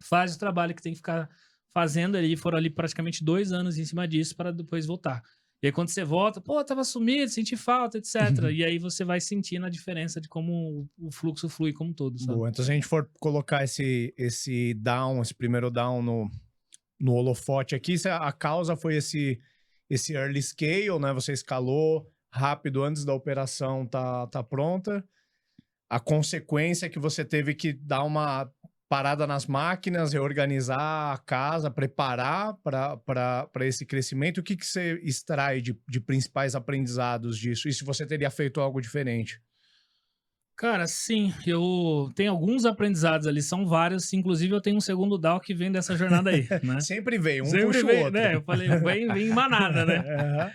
Speaker 2: faz o trabalho que tem que ficar fazendo ali, foram ali praticamente 2 anos em cima disso para depois voltar. E aí quando você volta, pô, tava sumido, senti falta, etc. E aí você vai sentindo a diferença de como o fluxo flui como um todo, sabe?
Speaker 1: Boa, então se a gente for colocar esse primeiro down no holofote aqui, a causa foi esse early scale, né? Você escalou rápido antes da operação tá pronta. A consequência é que você teve que dar uma parada nas máquinas, reorganizar a casa, preparar para esse crescimento. O que você extrai de principais aprendizados disso? E se você teria feito algo diferente?
Speaker 2: Cara, sim, eu tenho alguns aprendizados ali, são vários, inclusive eu tenho um segundo DAO que vem dessa jornada aí, né?
Speaker 1: Sempre vem, um
Speaker 2: Sempre
Speaker 1: puxa o
Speaker 2: vem,
Speaker 1: outro.
Speaker 2: né? Eu falei, vem em manada, né?
Speaker 1: Aham.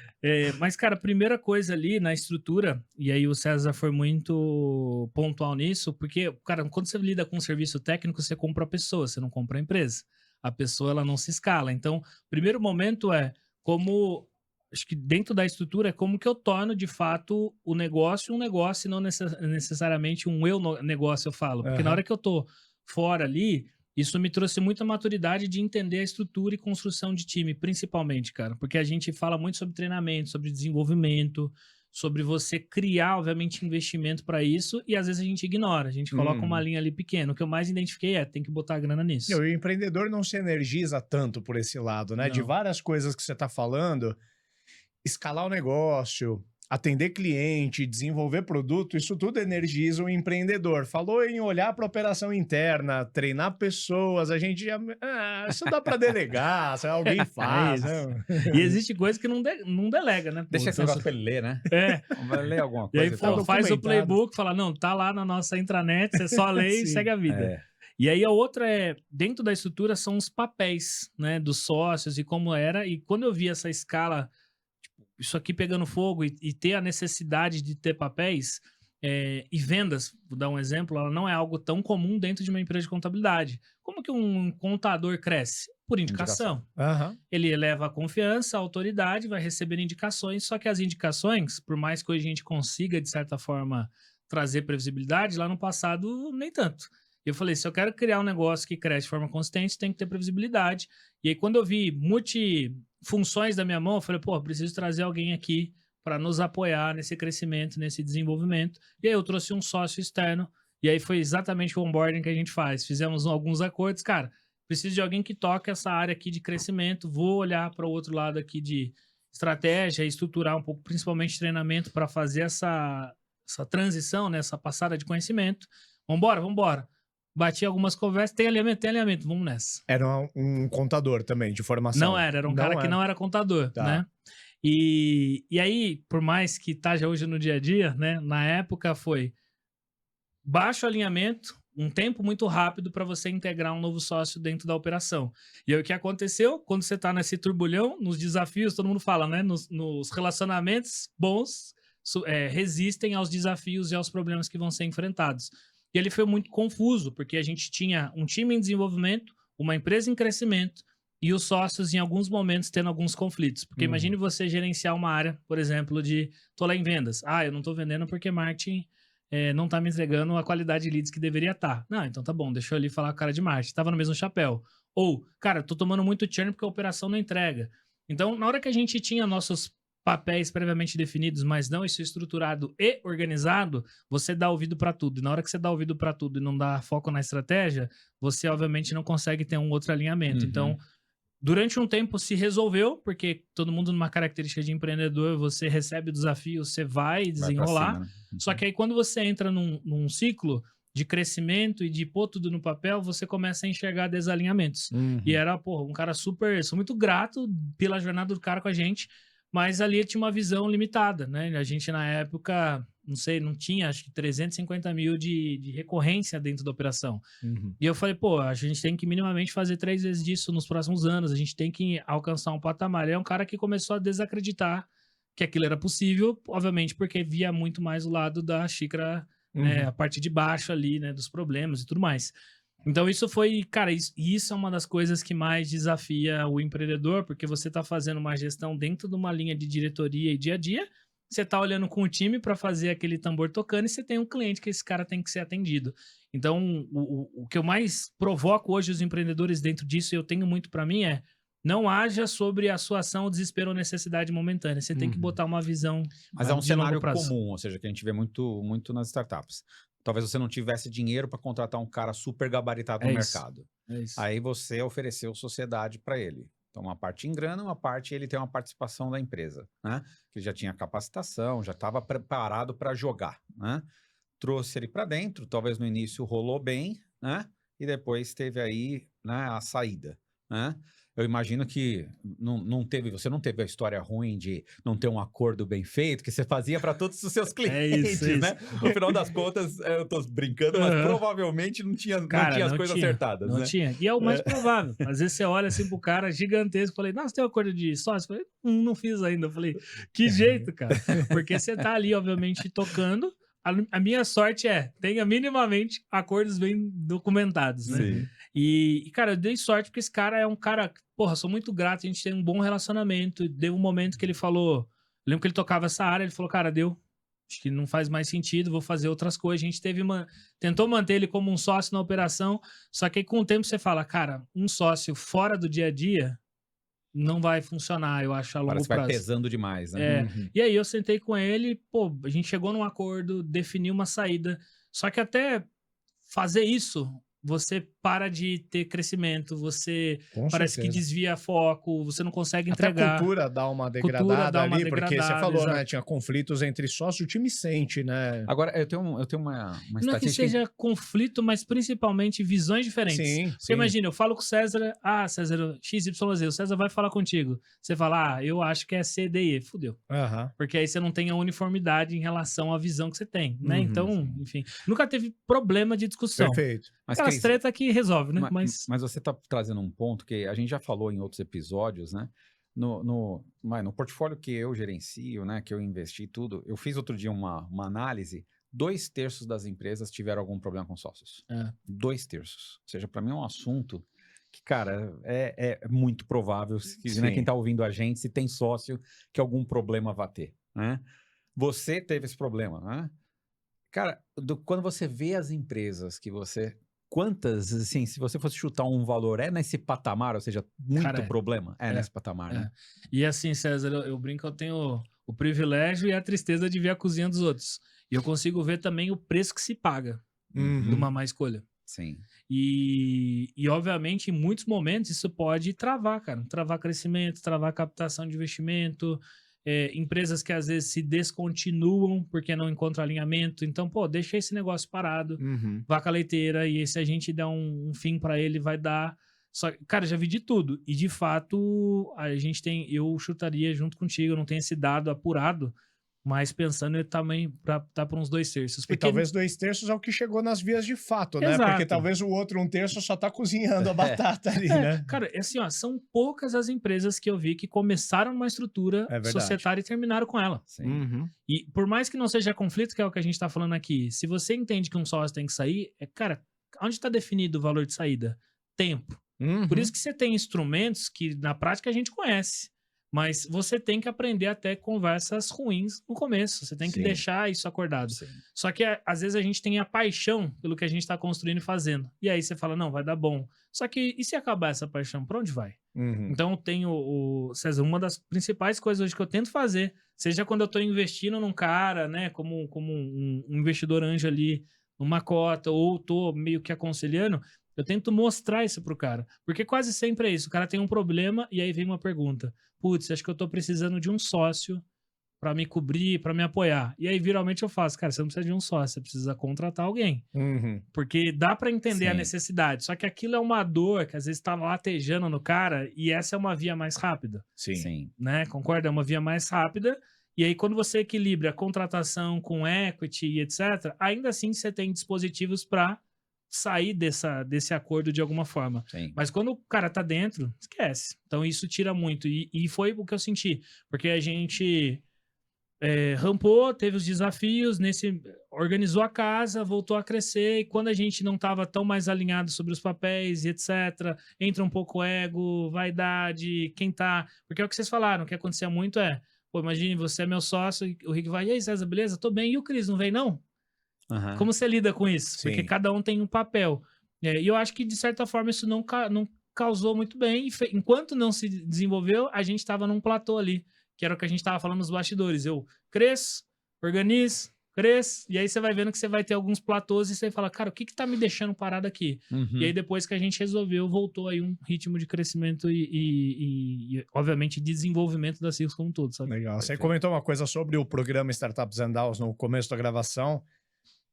Speaker 2: Mas, cara, a primeira coisa ali na estrutura, e aí o César foi muito pontual nisso, porque, cara, quando você lida com um serviço técnico, você compra a pessoa, você não compra a empresa. A pessoa, ela não se escala. Então, o primeiro momento é como, acho que dentro da estrutura, é como que eu torno, de fato, o negócio um negócio e não necessariamente um negócio, eu falo. Porque na
Speaker 1: Aham.
Speaker 2: hora que eu tô fora ali, isso me trouxe muita maturidade de entender a estrutura e construção de time, principalmente, cara, porque a gente fala muito sobre treinamento, sobre desenvolvimento, sobre você criar, obviamente, investimento para isso, e às vezes a gente ignora, a gente coloca uma
Speaker 1: Uhum.
Speaker 2: linha ali pequena. O que eu mais identifiquei é, tem que botar grana nisso.
Speaker 1: E o empreendedor não se energiza tanto por esse lado, né? De
Speaker 2: Não.
Speaker 1: várias coisas que você está falando, escalar o negócio, atender cliente, desenvolver produto, isso tudo energiza o empreendedor. Falou em olhar para a operação interna, treinar pessoas, a gente já. Ah, isso dá para delegar, se alguém
Speaker 2: É
Speaker 1: faz,
Speaker 2: isso.
Speaker 1: né?
Speaker 2: E existe coisa que não delega, né? Pô?
Speaker 3: Deixa esse
Speaker 2: Então,
Speaker 3: negócio pra ele ler, né?
Speaker 2: é.
Speaker 3: Vai ler alguma
Speaker 2: E aí
Speaker 3: coisa e
Speaker 1: Tá
Speaker 3: tal.
Speaker 2: faz o
Speaker 1: documentado.
Speaker 2: playbook, fala, não, tá lá na nossa intranet, você só lê e
Speaker 1: Sim.
Speaker 2: segue a vida.
Speaker 3: É.
Speaker 2: E aí a outra é, dentro da estrutura são os papéis, né, dos sócios e como era. E quando eu vi essa escala, tipo, isso aqui pegando fogo e ter a necessidade de ter papéis e vendas, vou dar um exemplo, ela não é algo tão comum dentro de uma empresa de contabilidade. Como que um contador cresce? Por
Speaker 3: Indicação.
Speaker 2: indicação.
Speaker 1: Aham.
Speaker 2: Ele eleva a confiança, a autoridade, vai receber indicações, só que as indicações, por mais que hoje a gente consiga, de certa forma, trazer previsibilidade, lá no passado, nem tanto. Eu falei, se eu quero criar um negócio que cresce de forma consistente, tem que ter previsibilidade. E aí, quando eu vi multifunções da minha mão, eu falei, pô, preciso trazer alguém aqui para nos apoiar nesse crescimento, nesse desenvolvimento. E aí eu trouxe um sócio externo, e aí foi exatamente o onboarding que a gente faz. Fizemos alguns acordos, cara, preciso de alguém que toque essa área aqui de crescimento, vou olhar para o outro lado aqui de estratégia, estruturar um pouco, principalmente treinamento, para fazer essa transição, né, essa passada de conhecimento. Vambora, vambora. Bati algumas conversas, tem alinhamento, vamos nessa.
Speaker 1: Era um contador também, de formação.
Speaker 2: Não era um cara que não era contador,
Speaker 1: Tá.
Speaker 2: né? E aí, por mais que esteja hoje no dia a dia, né, na época foi baixo alinhamento, um tempo muito rápido para você integrar um novo sócio dentro da operação. E aí o que aconteceu? Quando você está nesse turbulhão, nos desafios, todo mundo fala, né? Nos relacionamentos bons resistem aos desafios e aos problemas que vão ser enfrentados. E ele foi muito confuso, porque a gente tinha um time em desenvolvimento, uma empresa em crescimento e os sócios, em alguns momentos, tendo alguns conflitos. Porque imagine você gerenciar uma área, por exemplo, de tô lá em vendas. Ah, eu não tô vendendo porque marketing não tá me entregando a qualidade de leads que deveria estar. Não, então tá bom, deixa eu ali falar com o cara de marketing. Tava no mesmo chapéu. Ou, cara, tô tomando muito churn porque a operação não entrega. Então, na hora que a gente tinha nossos papéis previamente definidos, mas não isso estruturado e organizado, você dá ouvido para tudo. E na hora que você dá ouvido para tudo e não dá foco na estratégia, você obviamente não consegue ter um outro alinhamento.
Speaker 3: Uhum.
Speaker 2: Então, durante um tempo se resolveu, porque todo mundo numa característica de empreendedor, você recebe o desafio, você vai
Speaker 3: Vai pra
Speaker 2: desenrolar.
Speaker 3: cima, né?
Speaker 2: Só que aí quando você entra num ciclo de crescimento e de pôr tudo no papel, você começa a enxergar desalinhamentos. E era, porra, um cara super... Sou muito grato pela jornada do cara com a gente, mas ali tinha uma visão limitada, né? A gente, na época, não sei, não tinha, acho que 350 mil de recorrência dentro da operação. E eu falei, pô, a gente tem que minimamente fazer 3 vezes disso nos próximos anos, a gente tem que alcançar um patamar. Ele é um cara que começou a desacreditar que aquilo era possível, obviamente porque via muito mais o lado da xícara, né, a parte de baixo ali, né, dos problemas e tudo mais. Então isso foi, cara, isso é uma das coisas que mais desafia o empreendedor, porque você está fazendo uma gestão dentro de uma linha de diretoria e dia a dia, você está olhando com o time para fazer aquele tambor tocando e você tem um cliente que esse cara tem que ser atendido. Então, o que eu mais provoco hoje os empreendedores dentro disso, e eu tenho muito para mim, é não haja sobre a sua ação, desespero ou necessidade momentânea. Você tem que botar uma visão
Speaker 3: Mas é um
Speaker 2: de
Speaker 3: cenário
Speaker 2: longo prazo.
Speaker 3: comum, ou seja, que a gente vê muito nas startups. Talvez você não tivesse dinheiro para contratar um cara super gabaritado no mercado.
Speaker 2: É isso.
Speaker 3: Aí você ofereceu sociedade para ele. Então, uma parte em grana, uma parte ele tem uma participação da empresa, né? Que já tinha capacitação, já estava preparado para jogar, né? Trouxe ele para dentro, talvez no início rolou bem, né? E depois teve aí, né, a saída, né? eu imagino que você não teve a história ruim de não ter um acordo bem feito, que você fazia para todos os seus clientes,
Speaker 2: isso.
Speaker 3: né? No final das contas, eu tô brincando, mas provavelmente não tinha as coisas acertadas,
Speaker 2: não
Speaker 3: né?
Speaker 2: tinha. E é o mais provável. Às vezes você olha assim pro cara gigantesco e falei, nossa, tem um acordo de sócio? Eu falei, não fiz ainda. Eu falei, que jeito, cara. Porque você tá ali, obviamente, tocando. A minha sorte tenha minimamente acordos bem documentados, né?
Speaker 3: Sim.
Speaker 2: E, cara, eu dei sorte porque esse cara é um cara, porra, sou muito grato, a gente tem um bom relacionamento. Deu um momento que ele falou, lembro que ele tocava essa área, ele falou, cara, acho que não faz mais sentido, vou fazer outras coisas. A gente tentou manter ele como um sócio na operação, só que aí com o tempo você fala, cara, um sócio fora do dia a dia não vai funcionar, eu acho, a longo
Speaker 3: Parece que
Speaker 2: prazo.
Speaker 3: vai pesando demais, né?
Speaker 2: E aí eu sentei com ele, a gente chegou num acordo, definiu uma saída, só que até fazer isso, você para de ter crescimento, você parece que desvia foco, você não consegue entregar.
Speaker 1: Até a cultura dá uma degradada ali, porque você falou, né? Tinha conflitos entre sócio, o time sente, né?
Speaker 3: Agora, eu tenho uma estatística...
Speaker 2: Não é que seja conflito, mas principalmente visões diferentes.
Speaker 1: Sim,
Speaker 2: Porque imagina, eu falo com o César, César, XYZ, o César vai falar contigo. Você fala, eu acho que é C, D, E. Fudeu. Porque aí você não tem a uniformidade em relação à visão que você tem, né? Então, enfim, nunca teve problema de discussão.
Speaker 1: Perfeito.
Speaker 2: Mas aquelas treta que resolve, né?
Speaker 3: Mas você tá trazendo um ponto que a gente já falou em outros episódios, né? No portfólio que eu gerencio, né? Que eu investi tudo, eu fiz outro dia uma análise, 2/3 das empresas tiveram algum problema com sócios. 2/3. Ou seja, para mim é um assunto que, cara, é muito provável, né, quem tá ouvindo a gente, se tem sócio, que algum problema vai ter, né? Você teve esse problema, né? Cara, quando você vê as empresas que você... Quantas, assim, se você fosse chutar um valor, é nesse patamar, ou seja, muito problema? É nesse patamar, né?
Speaker 2: E assim, César, eu brinco, eu tenho o privilégio e a tristeza de ver a cozinha dos outros. E eu consigo ver também o preço que se paga de uma má escolha.
Speaker 3: Sim.
Speaker 2: E, obviamente, em muitos momentos, isso pode travar, cara. Travar crescimento, travar captação de investimento, empresas que às vezes se descontinuam porque não encontram alinhamento. Então, deixa esse negócio parado, vaca leiteira, e se a gente der um fim para ele, vai dar. Só, cara, já vi de tudo. E de fato, a gente tem. Eu chutaria junto contigo, eu não tenho esse dado apurado, mas pensando também tá para uns 2/3.
Speaker 1: E talvez 2/3 é o que chegou nas vias de fato, né?
Speaker 2: Exato.
Speaker 1: Porque talvez o outro 1/3 só tá cozinhando a batata ali, né?
Speaker 2: Cara, assim, são poucas as empresas que eu vi que começaram numa estrutura societária e terminaram com ela. E por mais que não seja conflito, que é o que a gente tá falando aqui, se você entende que um sócio tem que sair, cara, onde tá definido o valor de saída? Tempo. Por isso que você tem instrumentos que na prática a gente conhece. Mas você tem que aprender até conversas ruins no começo. Você tem que deixar isso acordado. Só que, às vezes, a gente tem a paixão pelo que a gente está construindo e fazendo. E aí você fala, não, vai dar bom. Só que, e se acabar essa paixão? Para onde vai? Então, eu tenho, César, uma das principais coisas hoje que eu tento fazer, seja quando eu estou investindo num cara, né, como um investidor anjo ali, numa cota, ou estou meio que aconselhando, eu tento mostrar isso pro cara. Porque quase sempre é isso. O cara tem um problema e aí vem uma pergunta. Putz, acho que eu tô precisando de um sócio para me cobrir, para me apoiar. E aí, viralmente, eu faço. Cara, você não precisa de um sócio, você precisa contratar alguém. Porque dá para entender a necessidade. Só que aquilo é uma dor que às vezes tá latejando no cara e essa é uma via mais rápida.
Speaker 3: Sim.
Speaker 2: Né? Concorda? É uma via mais rápida. E aí, quando você equilibra a contratação com equity e etc., ainda assim você tem dispositivos para sair desse acordo de alguma forma. Mas quando o cara tá dentro, esquece. Então isso tira muito. E foi o que eu senti. Porque a gente rampou, teve os desafios, organizou a casa, voltou a crescer, e quando a gente não tava tão mais alinhado sobre os papéis e etc., entra um pouco ego, vaidade, quem tá... Porque é o que vocês falaram, o que acontecia muito imagine, você é meu sócio, o Rick vai, e aí, César, beleza? Tô bem. E o Cris, não vem, não? Como você lida com isso? Porque cada um tem um papel. E eu acho que, de certa forma, isso não causou muito bem. Enquanto não se desenvolveu, a gente estava num platô ali, que era o que a gente estava falando nos bastidores. Eu cresço, organizo, cresço, e aí você vai vendo que você vai ter alguns platôs e você fala, cara, o que tá me deixando parado aqui? E aí, depois que a gente resolveu, voltou aí um ritmo de crescimento e obviamente, desenvolvimento da Cirrus como um todo, sabe?
Speaker 1: Legal. Você comentou uma coisa sobre o programa Startups and DAOs no começo da gravação.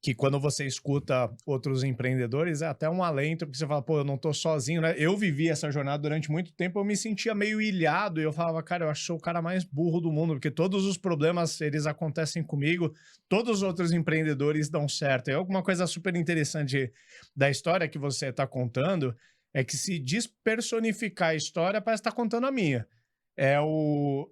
Speaker 1: que quando você escuta outros empreendedores, é até um alento, porque você fala, pô, eu não tô sozinho, né? Eu vivi essa jornada durante muito tempo, eu me sentia meio ilhado, e eu falava, cara, eu acho que sou o cara mais burro do mundo, porque todos os problemas, eles acontecem comigo, todos os outros empreendedores dão certo. E alguma coisa super interessante da história que você tá contando, é que se despersonificar a história, parece estar contando a minha. É o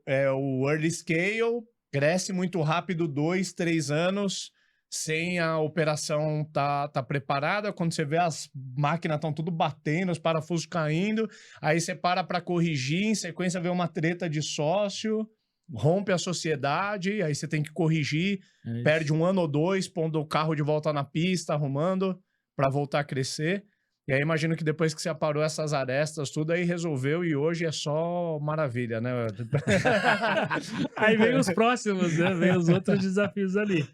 Speaker 1: early scale, cresce muito rápido, 2, 3 anos, sem a operação tá preparada. Quando você vê, as máquinas estão tudo batendo, os parafusos caindo, aí você para corrigir, em sequência vê uma treta de sócio, rompe a sociedade, aí você tem que corrigir, perde 1 ano ou 2, pondo o carro de volta na pista, arrumando, para voltar a crescer. E aí imagino que depois que você aparou essas arestas, tudo aí resolveu e hoje é só maravilha, né?
Speaker 2: Aí vem os próximos, né? Vem os outros desafios ali.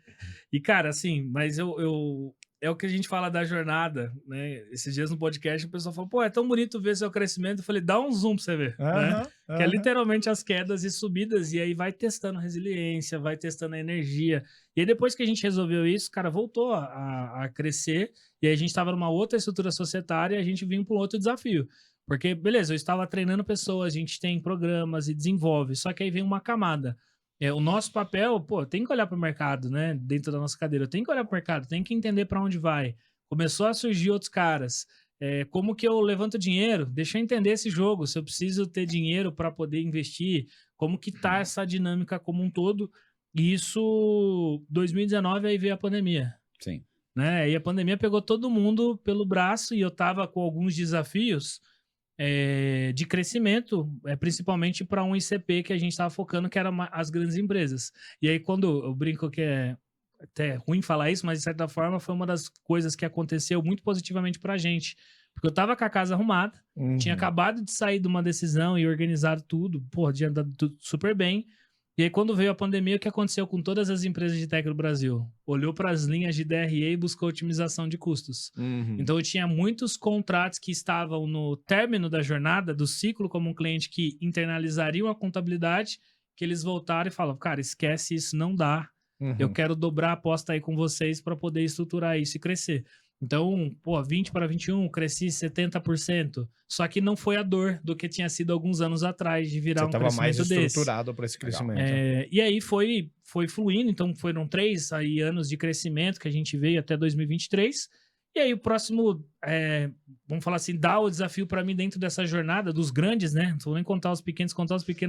Speaker 2: E, cara, assim, mas é o que a gente fala da jornada, né? Esses dias no podcast o pessoal falou, pô, é tão bonito ver seu crescimento. Eu falei, dá um zoom pra você ver, né? Que é literalmente as quedas e subidas, e aí vai testando resiliência, vai testando a energia. E aí depois que a gente resolveu isso, cara, voltou a crescer, e aí a gente tava numa outra estrutura societária e a gente vinha para um outro desafio. Porque, beleza, eu estava treinando pessoas, a gente tem programas e desenvolve, só que aí vem uma camada. O nosso papel, pô, tem que olhar para o mercado, né? Dentro da nossa cadeira, eu tenho que olhar para o mercado, tem que entender para onde vai. Começou a surgir outros caras. Como que eu levanto dinheiro? Deixa eu entender esse jogo. Se eu preciso ter dinheiro para poder investir, como que tá essa dinâmica como um todo? E isso, 2019, aí veio a pandemia.
Speaker 3: Sim.
Speaker 2: Né? E a pandemia pegou todo mundo pelo braço e eu tava com alguns desafios de crescimento, principalmente para um ICP que a gente estava focando, que eram as grandes empresas. E aí, quando eu brinco que é até ruim falar isso, mas de certa forma foi uma das coisas que aconteceu muito positivamente para a gente. Porque eu estava com a casa arrumada, tinha acabado de sair de uma decisão e organizado tudo, pô, tinha dado tudo super bem. E aí, quando veio a pandemia, o que aconteceu com todas as empresas de tech do Brasil? Olhou para as linhas de DRE e buscou otimização de custos. Então, eu tinha muitos contratos que estavam no término da jornada, do ciclo, como um cliente que internalizariam a contabilidade, que eles voltaram e falaram, cara, esquece isso, não dá. Eu quero dobrar a aposta aí com vocês para poder estruturar isso e crescer. Então, pô, 20 para 21, cresci 70%. Só que não foi a dor do que tinha sido alguns anos atrás de virar um crescimento desse.
Speaker 1: Você estava mais estruturado para esse crescimento.
Speaker 2: E aí foi fluindo, então foram 3 aí anos de crescimento que a gente veio até 2023. E aí o próximo, vamos falar assim, dá o desafio para mim dentro dessa jornada dos grandes, né? Não vou nem contar os pequenos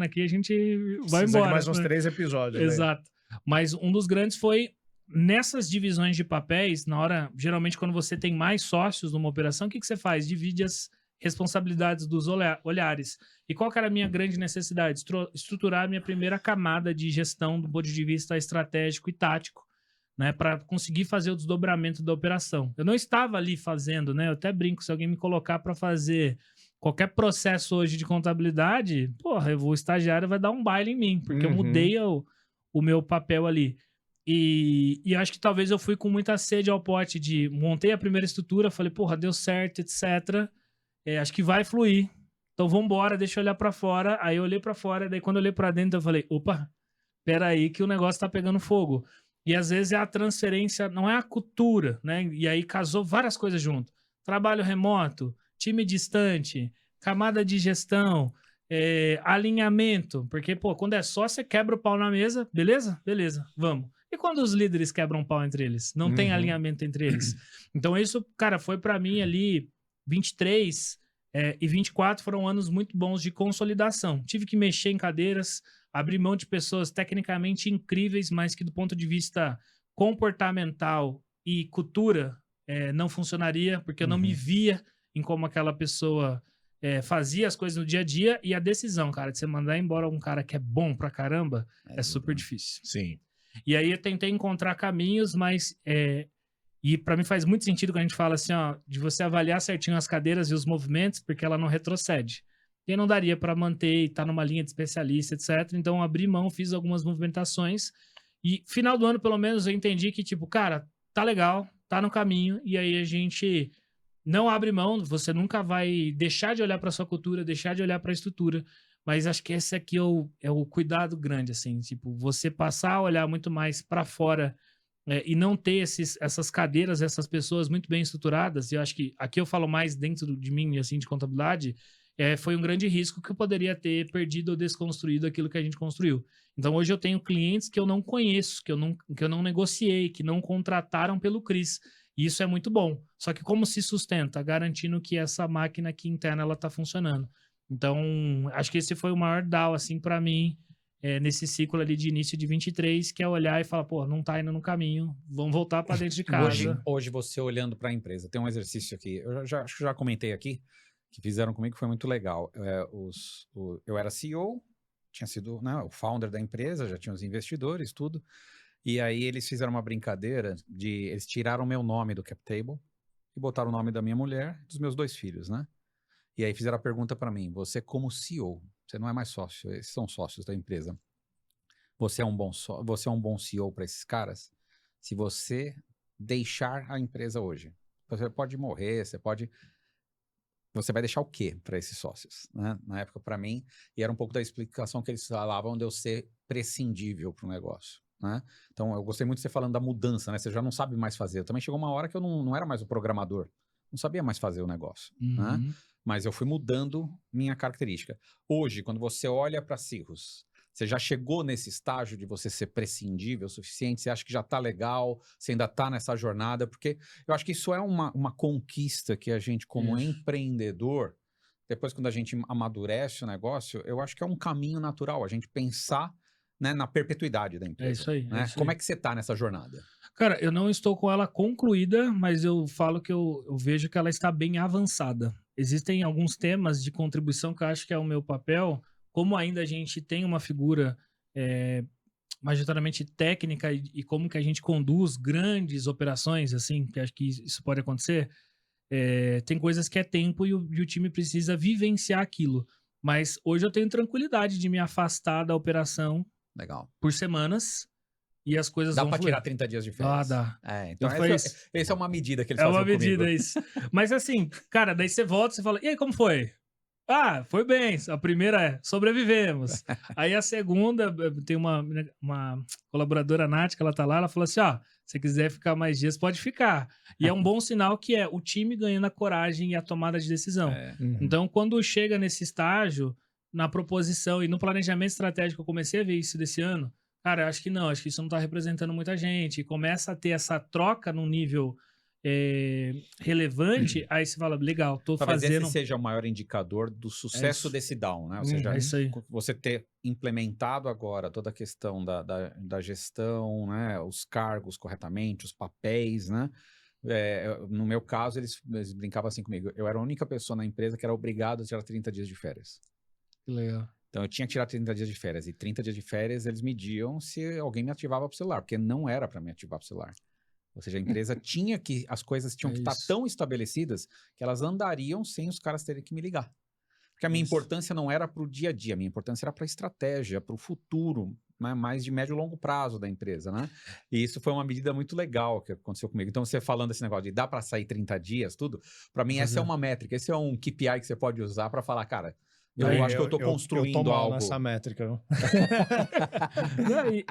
Speaker 2: aqui, a gente vai embora.
Speaker 1: De mais uns 3 episódios.
Speaker 2: Exato. Né? Mas um dos grandes foi nessas divisões de papéis, na hora, geralmente quando você tem mais sócios numa operação, o que você faz? Divide as responsabilidades dos olhares. E qual que era a minha grande necessidade? Estruturar a minha primeira camada de gestão do ponto de vista estratégico e tático, né, para conseguir fazer o desdobramento da operação. Eu não estava ali fazendo, né? Eu até brinco, se alguém me colocar para fazer qualquer processo hoje de contabilidade, porra, o estagiário vai dar um baile em mim, porque eu mudei o meu papel ali. E eu acho que talvez eu fui com muita sede ao pote de montei a primeira estrutura, falei, porra, deu certo, etc. Acho que vai fluir. Então vambora, deixa eu olhar pra fora. Aí eu olhei pra fora, daí quando eu olhei pra dentro, eu falei, opa, peraí que o negócio tá pegando fogo. E às vezes é a transferência, não é a cultura, né? E aí casou várias coisas junto. Trabalho remoto, time distante, camada de gestão, alinhamento. Porque, pô, quando é só, você quebra o pau na mesa, beleza? Beleza, vamos. E quando os líderes quebram pau entre eles? Não tem alinhamento entre eles. Então isso, cara, foi pra mim ali 23 e 24 foram anos muito bons de consolidação. Tive que mexer em cadeiras, abrir mão de pessoas tecnicamente incríveis, mas que do ponto de vista comportamental e cultura não funcionaria, porque eu não me via em como aquela pessoa fazia as coisas no dia a dia. E a decisão, cara, de você mandar embora um cara que é bom pra caramba é super difícil.
Speaker 1: Sim.
Speaker 2: E aí eu tentei encontrar caminhos, mas... E para mim faz muito sentido quando a gente fala assim, ó, de você avaliar certinho as cadeiras e os movimentos, porque ela não retrocede. E não daria para manter e estar numa linha de especialista, etc. Então, abri mão, fiz algumas movimentações. E final do ano, pelo menos, eu entendi que, tipo, cara, tá legal, tá no caminho. E aí a gente não abre mão, você nunca vai deixar de olhar para sua cultura, deixar de olhar para a estrutura. Mas acho que esse aqui é o cuidado grande, assim. Tipo, você passar a olhar muito mais para fora e não ter essas cadeiras, essas pessoas muito bem estruturadas, e eu acho que aqui eu falo mais dentro de mim, assim, de contabilidade, foi um grande risco que eu poderia ter perdido ou desconstruído aquilo que a gente construiu. Então, hoje eu tenho clientes que eu não conheço, que eu não negociei, que não contrataram pelo Cris. E isso é muito bom. Só que como se sustenta? Garantindo que essa máquina aqui interna, ela tá funcionando. Então, acho que esse foi o maior DAO, assim, para mim, nesse ciclo ali de início de 23, que é olhar e falar, pô, não tá indo no caminho, vamos voltar para dentro de casa.
Speaker 3: Hoje você olhando para a empresa, tem um exercício aqui, acho que já comentei aqui, que fizeram comigo, que foi muito legal. Eu era CEO, tinha sido, né, o founder da empresa, já tinha os investidores, tudo, e aí eles fizeram uma brincadeira eles tiraram meu nome do cap table e botaram o nome da minha mulher e dos meus 2 filhos, né? E aí fizeram a pergunta para mim, você como CEO, você não é mais sócio, esses são sócios da empresa, você é um bom CEO para esses caras? Se você deixar a empresa hoje, você pode morrer, você vai deixar o quê para esses sócios, né? Na época, para mim, e era um pouco da explicação que eles falavam de eu ser prescindível para o negócio, né? Então, eu gostei muito de você falando da mudança, né? Você já não sabe mais fazer. Também chegou uma hora que eu não era mais o programador, não sabia mais fazer o negócio, né? Mas eu fui mudando minha característica. Hoje, quando você olha para Cirrus, você já chegou nesse estágio de você ser prescindível o suficiente? Você acha que já está legal? Você ainda está nessa jornada? Porque eu acho que isso é uma conquista que a gente, como empreendedor, depois quando a gente amadurece o negócio, eu acho que é um caminho natural, a gente pensar, né, na perpetuidade da empresa.
Speaker 2: É isso aí.
Speaker 3: Né? Como é que você está nessa jornada?
Speaker 2: Cara, eu não estou com ela concluída, mas eu falo que eu vejo que ela está bem avançada. Existem alguns temas de contribuição que eu acho que é o meu papel. Como ainda a gente tem uma figura majoritariamente técnica e como que a gente conduz grandes operações, assim, que acho que isso pode acontecer, tem coisas que é tempo e o time precisa vivenciar aquilo. Mas hoje eu tenho tranquilidade de me afastar da operação por semanas e as coisas vão
Speaker 3: fluir. Dá pra tirar 30 dias de férias?
Speaker 2: Dá.
Speaker 3: Então essa é uma medida que eles fazem comigo.
Speaker 2: É uma medida, isso. Mas assim, cara, daí você volta e você fala, e aí, como foi? Ah, foi bem. A primeira é sobrevivemos. Aí a segunda, tem uma colaboradora, Nath, que ela tá lá, ela falou assim, se quiser ficar mais dias, pode ficar. E é um bom sinal que é o time ganhando a coragem e a tomada de decisão. Então, quando chega nesse estágio, na proposição e no planejamento estratégico, eu comecei a ver isso desse ano, cara, eu acho que não, acho que isso não tá representando muita gente. E começa a ter essa troca num nível relevante, aí você fala, legal, tô
Speaker 3: Talvez
Speaker 2: fazendo...
Speaker 3: esse seja o maior indicador do sucesso desse down, né? Ou seja, você ter implementado agora toda a questão da gestão, né? Os cargos corretamente, os papéis, né? No meu caso, eles brincavam assim comigo, eu era a única pessoa na empresa que era obrigado a tirar 30 dias de férias.
Speaker 2: Que legal.
Speaker 3: Então eu tinha que tirar 30 dias de férias, e 30 dias de férias eles mediam se alguém me ativava pro celular, porque não era para me ativar pro celular. Ou seja, a empresa as coisas tinham que estar tão estabelecidas que elas andariam sem os caras terem que me ligar. Porque a minha importância não era para o dia a dia, a minha importância era para a estratégia, para o futuro, né, mais de médio e longo prazo da empresa, né? E isso foi uma medida muito legal que aconteceu comigo. Então, você falando esse negócio de dá para sair 30 dias, tudo, para mim essa é uma métrica, esse é um KPI que você pode usar para falar, cara, eu acho que eu tô construindo
Speaker 1: eu tô mal
Speaker 3: algo.
Speaker 1: nessa métrica.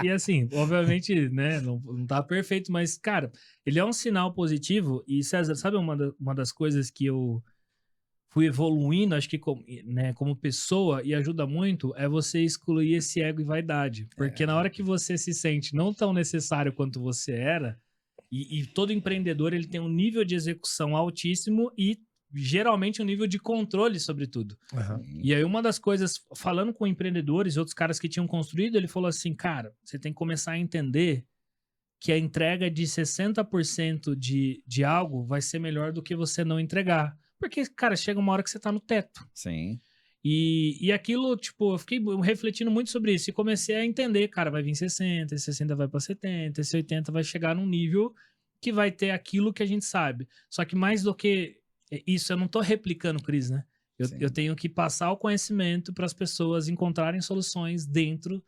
Speaker 2: E assim, obviamente, né, não tá perfeito, mas, cara, ele é um sinal positivo. E, César, sabe uma das coisas que eu fui evoluindo, acho que como pessoa, e ajuda muito, é você excluir esse ego e vaidade. Porque na hora que você se sente não tão necessário quanto você era, e todo empreendedor ele tem um nível de execução altíssimo e geralmente um nível de controle sobre tudo. E aí uma das coisas, falando com empreendedores, outros caras que tinham construído, ele falou assim, cara, você tem que começar a entender que a entrega de 60% de algo vai ser melhor do que você não entregar. Porque, cara, chega uma hora que você tá no teto.
Speaker 3: Sim.
Speaker 2: E aquilo, tipo, eu fiquei refletindo muito sobre isso e comecei a entender, cara, vai vir 60, esse 60 vai para 70, esse 80 vai chegar num nível que vai ter aquilo que a gente sabe. Só que mais do que isso, eu não tô replicando, Cris, né? Eu tenho que passar o conhecimento para as pessoas encontrarem soluções dentro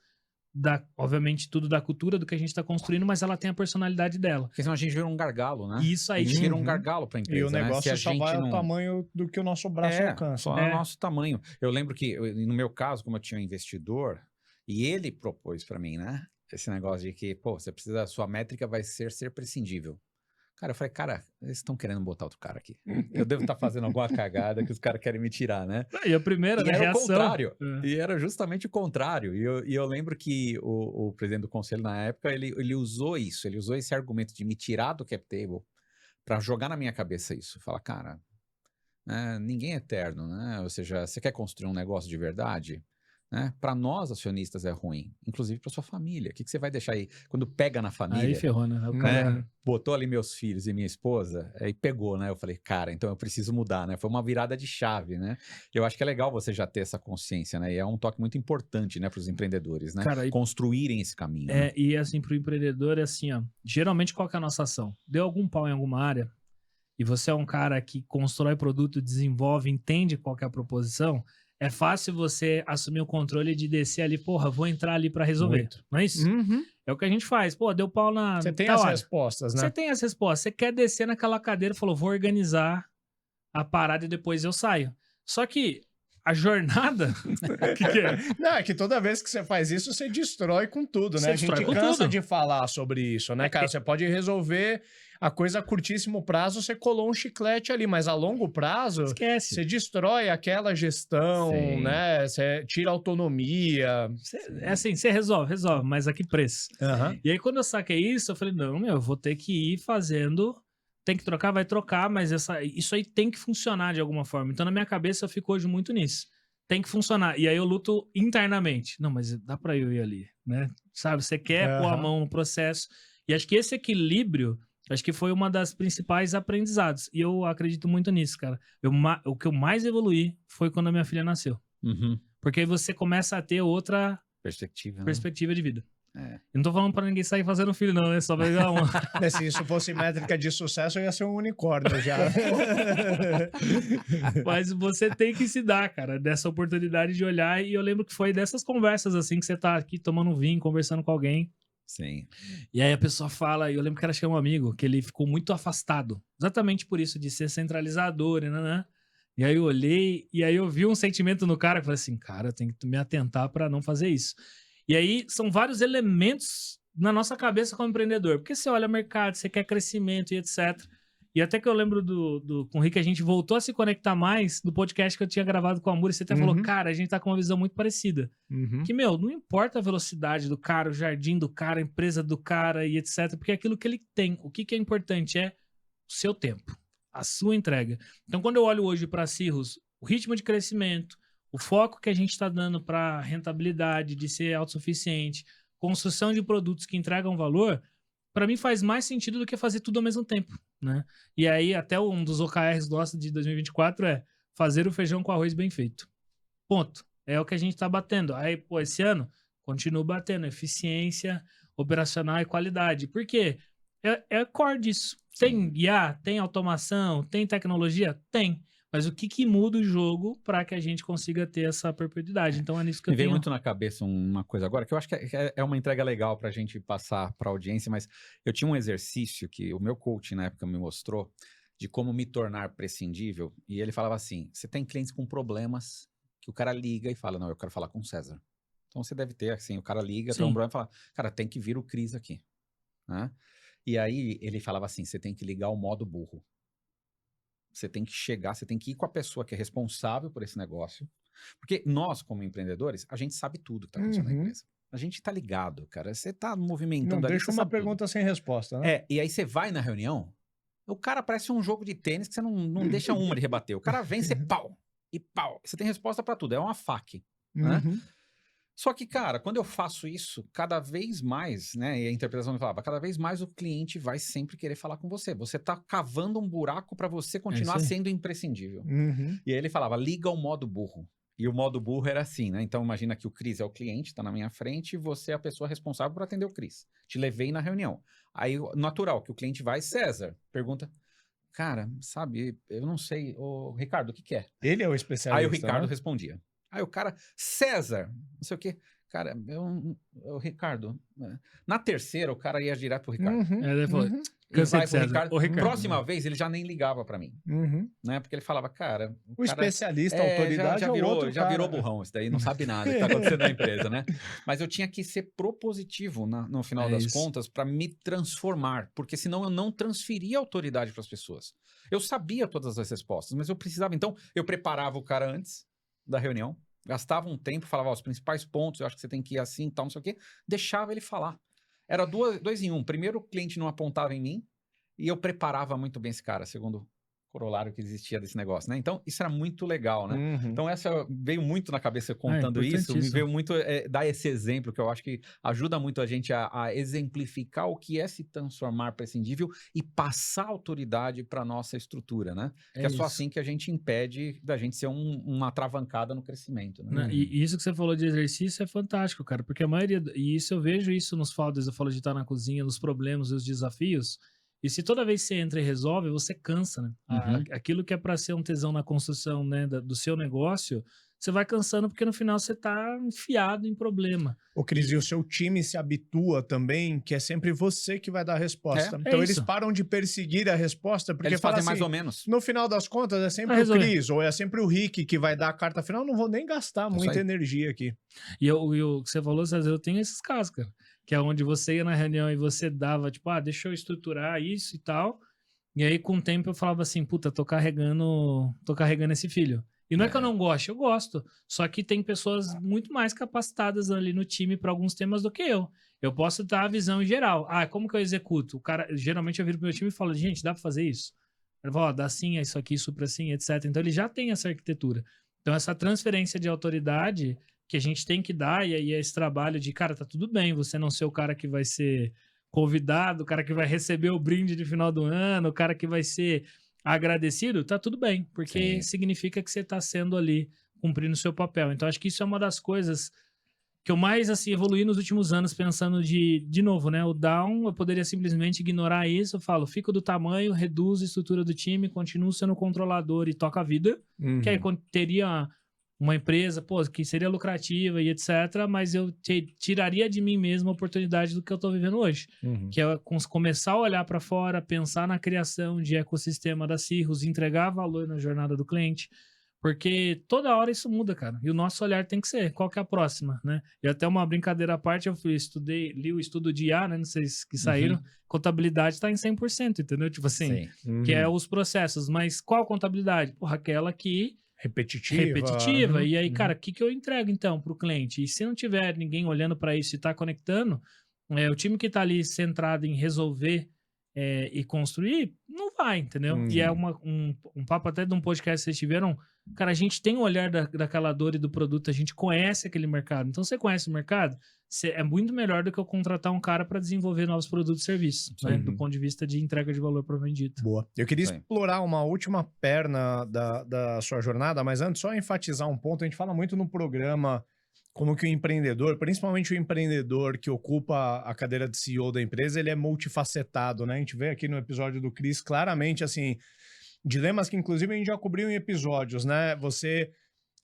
Speaker 2: obviamente, tudo da cultura do que a gente está construindo, mas ela tem a personalidade dela.
Speaker 3: Porque senão a gente vira um gargalo, né?
Speaker 2: Isso aí.
Speaker 3: A gente vira um gargalo para a empresa.
Speaker 1: E o negócio
Speaker 3: né?
Speaker 1: só vai ao tamanho do que o nosso braço alcança.
Speaker 3: Só o nosso tamanho. Eu lembro que, no meu caso, como eu tinha um investidor, e ele propôs para mim, né? esse negócio de que, pô, sua métrica vai ser prescindível. Cara, eu falei, cara, eles estão querendo botar outro cara aqui. Eu devo estar fazendo alguma cagada que os caras querem me tirar, né?
Speaker 2: E a primeira, né,
Speaker 3: era
Speaker 2: reação.
Speaker 3: o contrário.
Speaker 2: É.
Speaker 3: E era justamente o contrário. E eu lembro que o presidente do conselho, na época, ele usou isso. Ele usou esse argumento de me tirar do cap table para jogar na minha cabeça isso. Falar, cara, ninguém é eterno, né? Ou seja, você quer construir um negócio de verdade? Né? Para nós, acionistas, é ruim. Inclusive para sua família. O que você vai deixar aí? Quando pega na família...
Speaker 2: Aí ferrou, né? O cara...
Speaker 3: Botou ali meus filhos e minha esposa, aí pegou, né? Eu falei, cara, então eu preciso mudar, né? Foi uma virada de chave, né? Eu acho que é legal você já ter essa consciência, né? E é um toque muito importante, né, para os empreendedores, né?
Speaker 2: Cara,
Speaker 3: construírem esse caminho. Né?
Speaker 2: E assim, para o empreendedor, é assim, ó. Geralmente, qual que é a nossa ação? Deu algum pau em alguma área e você é um cara que constrói produto, desenvolve, entende qual que é a proposição, é fácil você assumir o controle de descer ali, porra, vou entrar ali para resolver.
Speaker 1: Muito.
Speaker 2: Não é isso? É o que a gente faz. Pô, deu pau na...
Speaker 1: Você tem as respostas, né?
Speaker 2: Você tem as respostas. Você quer descer naquela cadeira e falou, vou organizar a parada e depois eu saio. Só que a jornada... que é?
Speaker 1: Não, é que toda vez que você faz isso, você destrói com tudo, né?
Speaker 2: Você
Speaker 1: A gente
Speaker 2: destrói com
Speaker 1: cansa
Speaker 2: tudo.
Speaker 1: de falar sobre isso, né, cara? Você pode resolver a coisa a curtíssimo prazo, você colou um chiclete ali, mas a longo prazo,
Speaker 2: Esquece.
Speaker 1: você destrói aquela gestão,
Speaker 3: Sim.
Speaker 1: né? Você tira autonomia.
Speaker 2: É assim, você resolve, mas a que preço? E aí, quando eu saquei isso, eu falei, não, eu vou ter que ir fazendo... Tem que trocar, vai trocar, mas isso aí tem que funcionar de alguma forma. Então, na minha cabeça, eu fico hoje muito nisso. Tem que funcionar. E aí eu luto internamente. Não, mas dá pra eu ir ali, né? Sabe, você quer pôr a mão no processo. E acho que esse equilíbrio, acho que foi uma das principais aprendizados. E eu acredito muito nisso, cara. O que eu mais evoluí foi quando a minha filha nasceu. Porque aí você começa a ter outra perspectiva de vida. Eu não tô falando pra ninguém sair fazendo filho, não, né? Só pra pegar uma.
Speaker 1: Se isso fosse métrica de sucesso, eu ia ser um unicórnio já.
Speaker 2: Mas você tem que se dar, cara, dessa oportunidade de olhar. E eu lembro que foi dessas conversas, assim, que você tá aqui tomando um vinho, conversando com alguém.
Speaker 3: Sim.
Speaker 2: E aí a pessoa fala, e eu lembro que era acho que é um amigo, que ele ficou muito afastado. Exatamente por isso, de ser centralizador, né? E aí eu olhei, e aí eu vi um sentimento no cara, que eu falei assim, cara, eu tenho que me atentar pra não fazer isso. E aí são vários elementos na nossa cabeça como empreendedor. Porque você olha o mercado, você quer crescimento e etc. E até que eu lembro com o Rick, a gente voltou a se conectar mais no podcast que eu tinha gravado com a Amor. E você até falou, cara, a gente tá com uma visão muito parecida. Que, não importa a velocidade do cara, o jardim do cara, a empresa do cara e etc. Porque é aquilo que ele tem. O que é importante é o seu tempo, a sua entrega. Então, quando eu olho hoje para a Cirrus, o ritmo de crescimento, o foco que a gente está dando para rentabilidade, de ser autossuficiente, construção de produtos que entregam valor, para mim faz mais sentido do que fazer tudo ao mesmo tempo, né? E aí até um dos OKRs nossos de 2024 é fazer o feijão com arroz bem feito. Ponto. É o que a gente está batendo. Aí, pô, esse ano, continuo batendo eficiência operacional e qualidade. Por quê? É core disso. Tem IA, tem automação, tem tecnologia? Tem. Mas o que muda o jogo para que a gente consiga ter essa perpetuidade? Então é nisso que eu
Speaker 3: Me veio
Speaker 2: tenho...
Speaker 3: muito na cabeça uma coisa agora, que eu acho que é uma entrega legal para a gente passar para a audiência, mas eu tinha um exercício que o meu coach na época me mostrou de como me tornar prescindível, e ele falava assim, você tem clientes com problemas que o cara liga e fala, não, eu quero falar com o César. Então você deve ter, assim, o cara liga, tem um problema e fala, cara, tem que vir o Cris aqui. Né? E aí ele falava assim, você tem que ligar o modo burro. Você tem que chegar, você tem que ir com a pessoa que é responsável por esse negócio. Porque nós, como empreendedores, a gente sabe tudo que está acontecendo na empresa. A gente tá ligado, cara. Você tá movimentando
Speaker 1: Não
Speaker 3: ali,
Speaker 1: deixa uma pergunta sem resposta, né?
Speaker 3: E aí você vai na reunião, o cara parece um jogo de tênis que você não deixa uma de rebater. O cara vem, você pau, e pau. Você tem resposta para tudo, é uma faca, né? Só que, cara, quando eu faço isso, cada vez mais, né, e a interpretação me falava, cada vez mais o cliente vai sempre querer falar com você. Você tá cavando um buraco para você continuar sendo imprescindível. E aí ele falava, liga o modo burro. E o modo burro era assim, né? Então imagina que o Cris é o cliente, tá na minha frente, e você é a pessoa responsável por atender o Cris. Te levei na reunião. Aí, natural, que o cliente vai, César, pergunta, cara, sabe, eu não sei, ô, Ricardo, o que é?
Speaker 1: Ele é o especialista.
Speaker 3: Aí o Ricardo respondia. Aí o cara, César, não sei o quê. Cara, Ricardo. Na terceira, o cara ia direto pro Ricardo.
Speaker 2: Ele falou,
Speaker 3: e
Speaker 2: Cansei
Speaker 3: vai
Speaker 2: de
Speaker 3: pro
Speaker 2: César.
Speaker 3: Ricardo.
Speaker 2: Ô, Ricardo.
Speaker 3: Próxima vez, ele já nem ligava pra mim,
Speaker 1: Uhum.
Speaker 3: né? Porque ele falava, cara...
Speaker 1: O especialista, a
Speaker 3: já
Speaker 1: autoridade é o outro
Speaker 3: já virou
Speaker 1: cara, né?
Speaker 3: burrão, isso daí não sabe nada que tá acontecendo na empresa, né? Mas eu tinha que ser propositivo no final
Speaker 2: É
Speaker 3: das
Speaker 2: isso.
Speaker 3: contas para me transformar, porque senão eu não transferia autoridade para as pessoas. Eu sabia todas as respostas, mas eu precisava. Então, eu preparava o cara antes da reunião, gastava um tempo, falava, ó, os principais pontos, eu acho que você tem que ir assim, tal, não sei o quê, deixava ele falar. Era dois em um. Primeiro, o cliente não apontava em mim e eu preparava muito bem esse cara, segundo o corolário que existia desse negócio, né? Então, isso era muito legal, né?
Speaker 1: Uhum.
Speaker 3: Então, essa veio muito na cabeça contando isso, me
Speaker 2: importantíssimo.
Speaker 3: veio muito dar esse exemplo, que eu acho que ajuda muito a gente a exemplificar o que é se transformar prescindível e passar autoridade para nossa estrutura, né? Que é só
Speaker 2: isso.
Speaker 3: assim que a gente impede da gente ser uma atravancada no crescimento, né?
Speaker 2: Né? E isso que você falou de exercício é fantástico, cara, porque a maioria, e isso eu vejo isso nos folders, eu falo de estar na cozinha, nos problemas e os desafios, e se toda vez que você entra e resolve, você cansa, né?
Speaker 3: Uhum.
Speaker 2: Aquilo que é para ser um tesão na construção, né, do seu negócio, você vai cansando porque no final você tá enfiado em problema.
Speaker 1: Ô, Cris, e o seu time se habitua também, que é sempre você que vai dar a resposta.
Speaker 3: É
Speaker 1: Então, eles
Speaker 2: isso.
Speaker 1: param de perseguir a resposta, porque
Speaker 3: Eles
Speaker 1: fala
Speaker 3: fazem
Speaker 1: assim,
Speaker 3: mais ou menos.
Speaker 1: no final das contas, é sempre
Speaker 2: Vai
Speaker 1: o
Speaker 2: resolver.
Speaker 1: Cris, ou é sempre o Rick que vai dar a carta final, não vou nem gastar
Speaker 3: Isso
Speaker 1: muita
Speaker 3: aí.
Speaker 1: energia aqui.
Speaker 2: E o que você falou, César, eu tenho esses casos, cara, que é onde você ia na reunião e você dava, tipo, deixa eu estruturar isso e tal, e aí com o tempo eu falava assim, puta, tô carregando esse filho. E não é que eu não gosto, eu gosto. Só que tem pessoas muito mais capacitadas ali no time para alguns temas do que eu. Eu posso dar a visão em geral. Como que eu executo? O cara, geralmente eu viro pro meu time e falo, gente, dá para fazer isso? Ele fala, dá sim, é isso aqui, supra assim, etc. Então ele já tem essa arquitetura. Então essa transferência de autoridade que a gente tem que dar, e aí é esse trabalho de, cara, tá tudo bem, você não ser o cara que vai ser convidado, o cara que vai receber o brinde de final do ano, o cara que vai ser agradecido, tá tudo bem, porque
Speaker 3: Sim.
Speaker 2: significa que você tá sendo ali, cumprindo o seu papel. Então, acho que isso é uma das coisas que eu mais, assim, evoluí nos últimos anos, pensando de novo, né, o down, eu poderia simplesmente ignorar isso, eu falo, fico do tamanho, reduzo a estrutura do time, continuo sendo controlador e toca a vida, que aí teria uma empresa, que seria lucrativa e etc, mas eu tiraria de mim mesmo a oportunidade do que eu tô vivendo hoje, que é começar a olhar para fora, pensar na criação de ecossistema da Cirrus, entregar valor na jornada do cliente, porque toda hora isso muda, cara, e o nosso olhar tem que ser, qual que é a próxima, né? E até uma brincadeira à parte, eu li o estudo de IA, né, não sei se que saíram, contabilidade tá em 100%, entendeu? Tipo assim, que é os processos, mas qual contabilidade? Porra, aquela que repetitiva. E aí, cara, o que eu entrego então para o cliente? E se não tiver ninguém olhando para isso e tá conectando, o time que tá ali centrado em resolver e construir, não vai, entendeu? E é um papo até de um podcast que vocês tiveram. Cara, a gente tem o olhar daquela dor e do produto, a gente conhece aquele mercado. Então, você conhece o mercado, é muito melhor do que eu contratar um cara para desenvolver novos produtos e serviços, né? Do ponto de vista de entrega de valor para o vendido.
Speaker 1: Boa. Eu queria explorar uma última perna da sua jornada, mas antes só enfatizar um ponto, a gente fala muito no programa como que o empreendedor, principalmente o empreendedor que ocupa a cadeira de CEO da empresa, ele é multifacetado, né? A gente vê aqui no episódio do Cris claramente, assim, dilemas que inclusive a gente já cobriu em episódios, né? Você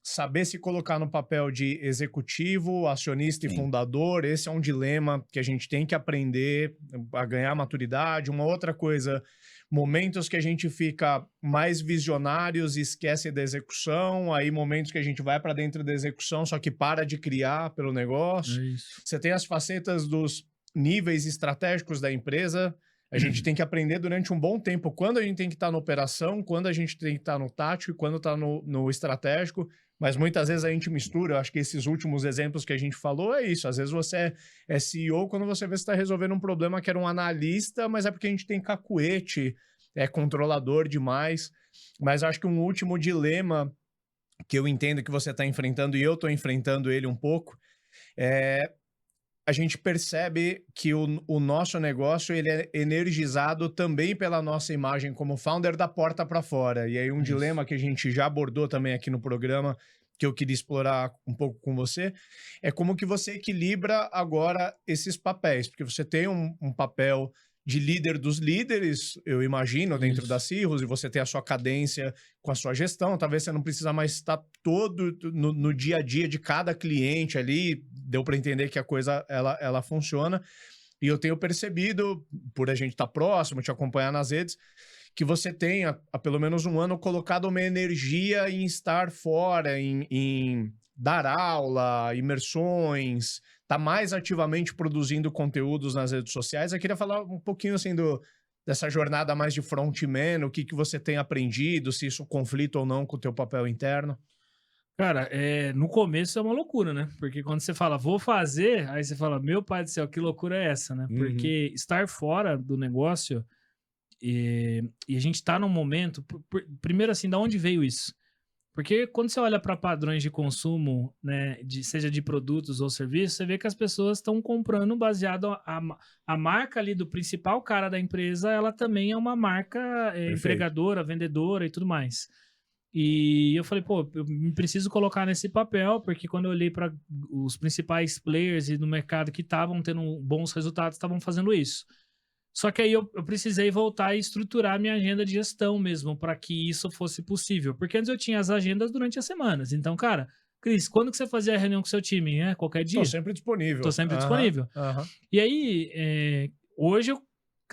Speaker 1: saber se colocar no papel de executivo, acionista e fundador, esse é um dilema que a gente tem que aprender a ganhar maturidade. Uma outra coisa, momentos que a gente fica mais visionários e esquece da execução, aí momentos que a gente vai para dentro da execução, só que para de criar pelo negócio. Você tem as facetas dos níveis estratégicos da empresa. A gente tem que aprender durante um bom tempo quando a gente tem que estar na operação, quando a gente tem que estar no tático e quando está no estratégico. Mas muitas vezes a gente mistura. Eu acho que esses últimos exemplos que a gente falou é isso. Às vezes você é CEO quando você vê que está resolvendo um problema que era um analista, mas é porque a gente tem cacuete, é controlador demais. Mas eu acho que um último dilema que eu entendo que você está enfrentando, e eu estou enfrentando ele um pouco, a gente percebe que o nosso negócio ele é energizado também pela nossa imagem como founder da porta para fora. E aí um dilema que a gente já abordou também aqui no programa, que eu queria explorar um pouco com você, é como que você equilibra agora esses papéis. Porque você tem um papel de líder dos líderes, eu imagino, dentro da Cirrus, e você tem a sua cadência com a sua gestão. Talvez você não precisa mais estar todo no dia a dia de cada cliente ali. Deu para entender que a coisa ela funciona. E eu tenho percebido, por a gente estar próximo, te acompanhar nas redes, que você tem, há pelo menos um ano, colocado uma energia em estar fora, em dar aula, imersões, tá mais ativamente produzindo conteúdos nas redes sociais. Eu queria falar um pouquinho, assim, dessa jornada mais de frontman, o que você tem aprendido, se isso conflita ou não com o teu papel interno.
Speaker 2: Cara, no começo é uma loucura, né? Porque quando você fala, vou fazer, aí você fala, meu pai do céu, que loucura é essa, né?
Speaker 1: Uhum.
Speaker 2: Porque estar fora do negócio e a gente tá num momento. Primeiro, assim, da onde veio isso? Porque quando você olha para padrões de consumo, né, seja de produtos ou serviços, você vê que as pessoas estão comprando baseado a marca ali do principal cara da empresa, ela também é uma marca empregadora, vendedora e tudo mais. E eu falei, pô, eu me preciso colocar nesse papel, porque quando eu olhei para os principais players no mercado que estavam tendo bons resultados, estavam fazendo isso. Só que aí eu precisei voltar e estruturar minha agenda de gestão mesmo, para que isso fosse possível. Porque antes eu tinha as agendas durante as semanas. Então, cara, Cris, quando que você fazia a reunião com o seu time? Qualquer dia?
Speaker 1: Tô sempre disponível.
Speaker 2: Tô sempre disponível. E aí, hoje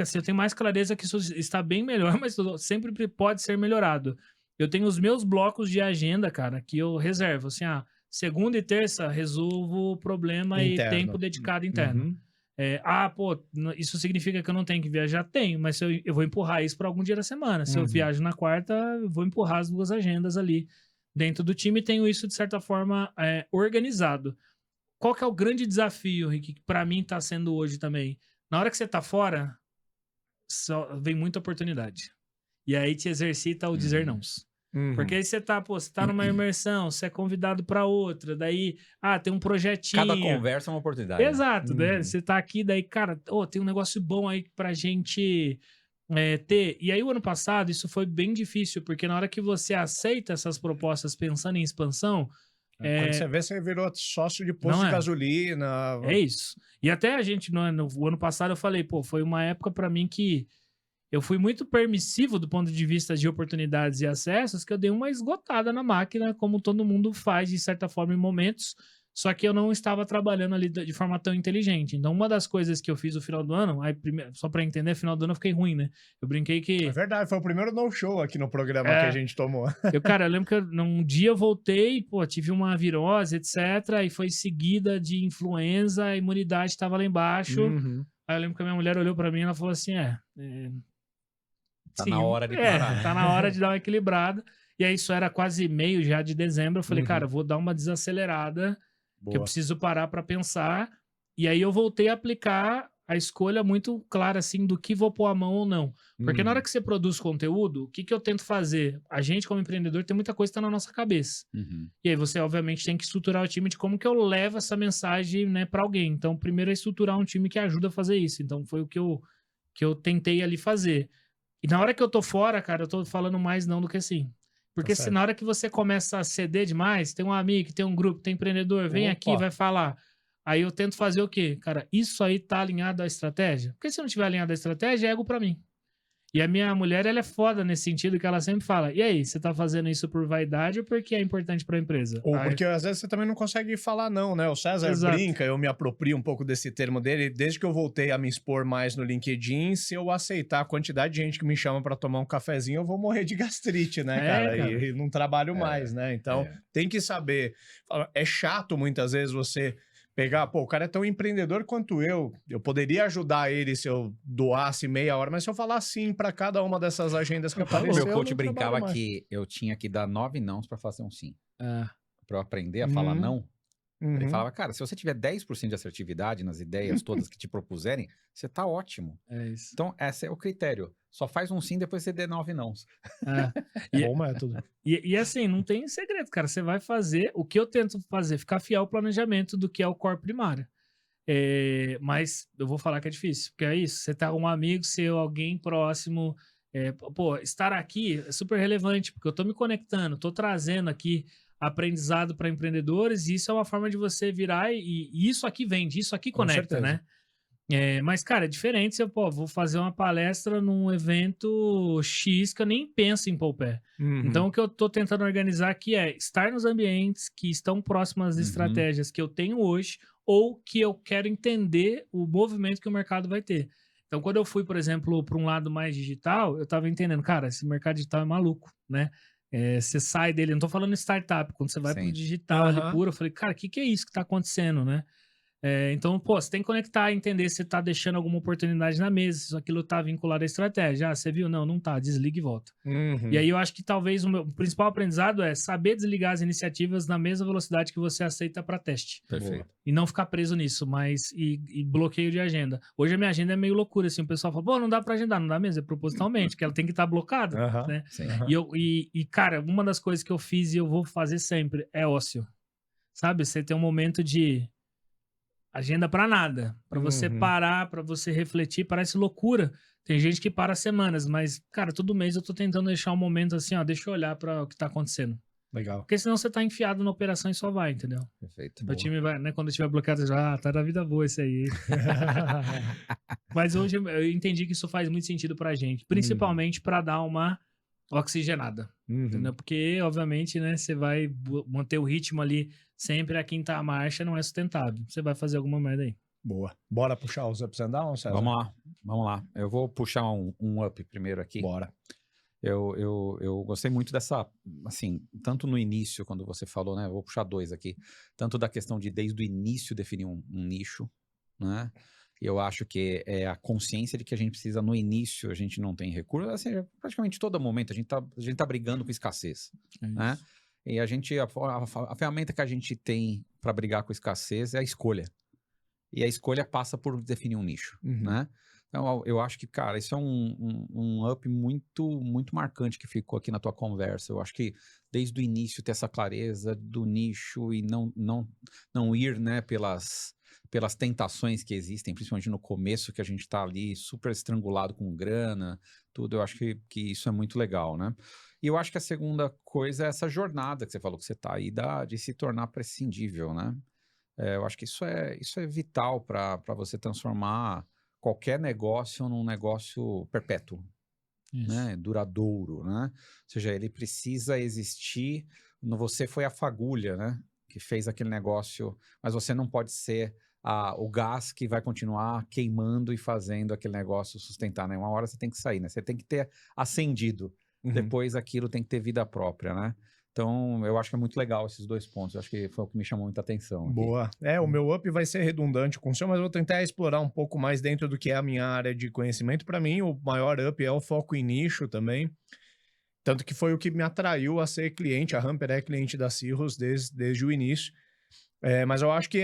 Speaker 2: assim, eu tenho mais clareza que isso está bem melhor, mas sempre pode ser melhorado. Eu tenho os meus blocos de agenda, cara, que eu reservo. Assim, segunda e terça resolvo o problema interno. E tempo dedicado interno.
Speaker 1: Uhum.
Speaker 2: Pô, isso significa que eu não tenho que viajar? Tenho, mas eu vou empurrar isso para algum dia da semana. Se eu viajo na quarta, eu vou empurrar as duas agendas ali dentro do time e tenho isso, de certa forma, organizado. Qual que é o grande desafio, Rick, que para mim tá sendo hoje também? Na hora que você tá fora, vem muita oportunidade. E aí te exercita o dizer não. Porque aí você tá numa imersão, você é convidado para outra, daí, tem um projetinho.
Speaker 3: Cada conversa é uma oportunidade.
Speaker 2: Exato, né? Você tá aqui, daí, cara, tem um negócio bom aí pra gente ter. E aí, o ano passado, isso foi bem difícil, porque na hora que você aceita essas propostas pensando em expansão.
Speaker 1: Quando você vê, você virou sócio de posto de gasolina.
Speaker 2: É isso. E até a gente, no ano passado, eu falei, pô, foi uma época pra mim que eu fui muito permissivo do ponto de vista de oportunidades e acessos, que eu dei uma esgotada na máquina, como todo mundo faz, de certa forma, em momentos, só que eu não estava trabalhando ali de forma tão inteligente. Então, uma das coisas que eu fiz no final do ano, só para entender, no final do ano eu fiquei ruim, né? Eu brinquei que...
Speaker 1: É verdade, foi o primeiro no-show aqui no programa que a gente tomou.
Speaker 2: Cara, eu lembro que um dia eu voltei, pô, tive uma virose, etc, e foi seguida de influenza, a imunidade estava lá embaixo. Aí eu lembro que a minha mulher olhou para mim e ela falou assim,
Speaker 3: Tá na hora de parar.
Speaker 2: Tá na hora de dar uma equilibrada. E aí isso era quase meio já de dezembro. Eu falei, cara, eu vou dar uma desacelerada, que eu preciso parar para pensar. E aí eu voltei a aplicar a escolha muito clara, assim, do que vou pôr a mão ou não. Porque na hora que você produz conteúdo, o que eu tento fazer? A gente, como empreendedor, tem muita coisa que tá na nossa cabeça. E aí você, obviamente, tem que estruturar o time de como que eu levo essa mensagem, né, para alguém. Então, primeiro é estruturar um time que ajuda a fazer isso. Então, foi o que eu tentei ali fazer. E na hora que eu tô fora, cara, eu tô falando mais não do que sim. Porque se na hora que você começa a ceder demais, tem um amigo, tem um grupo, tem empreendedor, vem aqui, vai falar. Aí eu tento fazer o quê? Cara, isso aí tá alinhado à estratégia? Porque se não tiver alinhado à estratégia, é ego pra mim. E a minha mulher, ela é foda nesse sentido, que ela sempre fala, e aí, você tá fazendo isso por vaidade ou porque é importante pra empresa?
Speaker 1: Ou porque às vezes você também não consegue falar não, né? O César brinca, eu me aproprio um pouco desse termo dele, desde que eu voltei a me expor mais no LinkedIn, se eu aceitar a quantidade de gente que me chama pra tomar um cafezinho, eu vou morrer de gastrite, né, cara? E não trabalho mais, né? Então, tem que saber. É chato muitas vezes você pegar, o cara é tão empreendedor quanto eu poderia ajudar ele se eu doasse meia hora, mas se eu falar sim pra cada uma dessas agendas que apareceu,
Speaker 3: o meu coach brincava que eu tinha que dar 9 nãos pra fazer um sim. Pra eu aprender a falar não. Ele falava, cara, se você tiver 10% de assertividade nas ideias todas que te propuserem, você tá ótimo.
Speaker 2: É isso.
Speaker 3: Então, esse é o critério. Só faz um sim, depois você dê 9 nãos.
Speaker 1: Bom método.
Speaker 2: E assim, não tem segredo, cara. Você vai fazer o que eu tento fazer, ficar fiel ao planejamento do que é o core primário. Mas eu vou falar que é difícil, porque é isso. Você tá com um amigo seu, alguém próximo. Estar aqui é super relevante, porque eu tô me conectando, tô trazendo aqui aprendizado para empreendedores, e isso é uma forma de você virar e isso aqui vende, isso aqui conecta, né? Mas, cara, é diferente se eu vou fazer uma palestra num evento X que eu nem penso em pôr o pé. Então, o que eu tô tentando organizar aqui é estar nos ambientes que estão próximos às estratégias que eu tenho hoje, ou que eu quero entender o movimento que o mercado vai ter. Então, quando eu fui, por exemplo, para um lado mais digital, eu estava entendendo, cara, esse mercado digital é maluco, né? Você sai dele, não estou falando startup, quando você vai para o
Speaker 3: Sim.
Speaker 2: digital ali
Speaker 1: Aham.
Speaker 2: puro, eu falei, cara, o que é isso que está acontecendo, né? Então, pô, você tem que conectar, entender se tá deixando alguma oportunidade na mesa, se aquilo tá vinculado à estratégia. Ah, você viu? Não, não tá, desliga e volta. E aí eu acho que talvez o meu principal aprendizado é saber desligar as iniciativas na mesma velocidade que você aceita para teste.
Speaker 3: Perfeito.
Speaker 2: E não ficar preso nisso, mas e bloqueio de agenda. Hoje a minha agenda é meio loucura, assim, o pessoal fala, pô, não dá para agendar, não dá mesmo, é propositalmente, que ela tem que estar blocada,
Speaker 1: Aham.
Speaker 2: né?
Speaker 3: Sim.
Speaker 1: Aham.
Speaker 2: Cara, uma das coisas que eu fiz e eu vou fazer sempre é ócio. Sabe? Você tem um momento de agenda para nada, para você
Speaker 1: Uhum.
Speaker 2: parar, para você refletir, parece loucura. Tem gente que para semanas, mas, cara, todo mês eu tô tentando deixar um momento assim, ó, deixa eu olhar para o que tá acontecendo.
Speaker 1: Legal.
Speaker 2: Porque senão você tá enfiado na operação e só vai, entendeu?
Speaker 3: Perfeito.
Speaker 2: O time vai, né, quando estiver bloqueado, você já, tá na vida boa esse aí. Mas hoje eu entendi que isso faz muito sentido pra gente, principalmente para dar uma oxigenada, entendeu? Porque, obviamente, né, você vai manter o ritmo ali sempre a quinta marcha, não é sustentável. Você vai fazer alguma merda aí.
Speaker 1: Boa. Bora puxar os ups and downs, César?
Speaker 3: Vamos lá. Eu vou puxar um up primeiro aqui.
Speaker 1: Bora.
Speaker 3: Eu gostei muito dessa, assim, tanto no início, quando você falou, né? Eu vou puxar dois aqui. Tanto da questão de, desde o início, definir um nicho, né? Eu acho que é a consciência de que a gente precisa, no início, a gente não tem recurso. Assim, praticamente todo momento a gente tá brigando com escassez, né? E a ferramenta que a gente tem para brigar com escassez é a escolha. E a escolha passa por definir um nicho, né? Então, eu acho que, cara, isso é um up muito, muito marcante que ficou aqui na tua conversa. Eu acho que desde o início ter essa clareza do nicho e não ir, né, pelas tentações que existem, principalmente no começo, que a gente tá ali super estrangulado com grana, tudo. Eu acho que isso é muito legal, né? E eu acho que a segunda coisa é essa jornada que você falou que você tá aí, de se tornar prescindível, né? Eu acho que isso é vital para você transformar qualquer negócio num negócio perpétuo, né? Duradouro, né? Ou seja, ele precisa existir. Você foi a fagulha, né? Que fez aquele negócio, mas você não pode ser o gás que vai continuar queimando e fazendo aquele negócio sustentar, né? Uma hora você tem que sair, né? Você tem que ter acendido. Depois aquilo tem que ter vida própria, né? Então, eu acho que é muito legal esses dois pontos. Eu acho que foi o que me chamou muita atenção aqui.
Speaker 1: Boa. O meu up vai ser redundante com o seu, mas eu vou tentar explorar um pouco mais dentro do que é a minha área de conhecimento. Para mim, o maior up é o foco em nicho também. Tanto que foi o que me atraiu a ser cliente. A Hamper é cliente da Cirrus desde o início. Mas eu acho que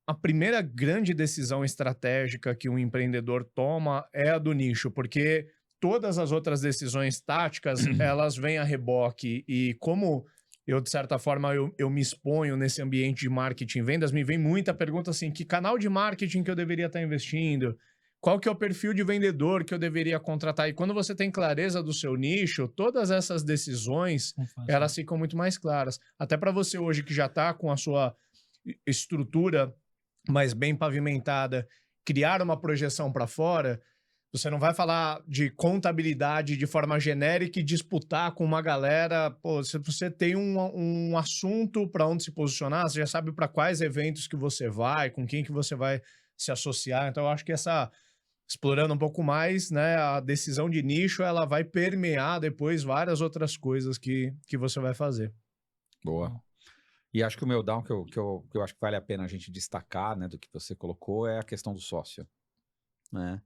Speaker 1: a primeira grande decisão estratégica que um empreendedor toma é a do nicho, porque todas as outras decisões táticas, elas vêm a reboque. E como eu, de certa forma, eu me exponho nesse ambiente de marketing e vendas, me vem muita pergunta assim, que canal de marketing que eu deveria estar investindo? Qual que é o perfil de vendedor que eu deveria contratar? E quando você tem clareza do seu nicho, todas essas decisões, elas ficam muito mais claras. Até para você hoje que já está com a sua estrutura mais bem pavimentada, criar uma projeção para fora, você não vai falar de contabilidade de forma genérica e disputar com uma galera. Pô, se você tem um assunto para onde se posicionar, você já sabe para quais eventos que você vai, com quem que você vai se associar. Então, eu acho que explorando um pouco mais, né, a decisão de nicho, ela vai permear depois várias outras coisas que você vai fazer.
Speaker 3: Boa. E acho que o meu down, que eu acho que vale a pena a gente destacar, né, do que você colocou, é a questão do sócio, né?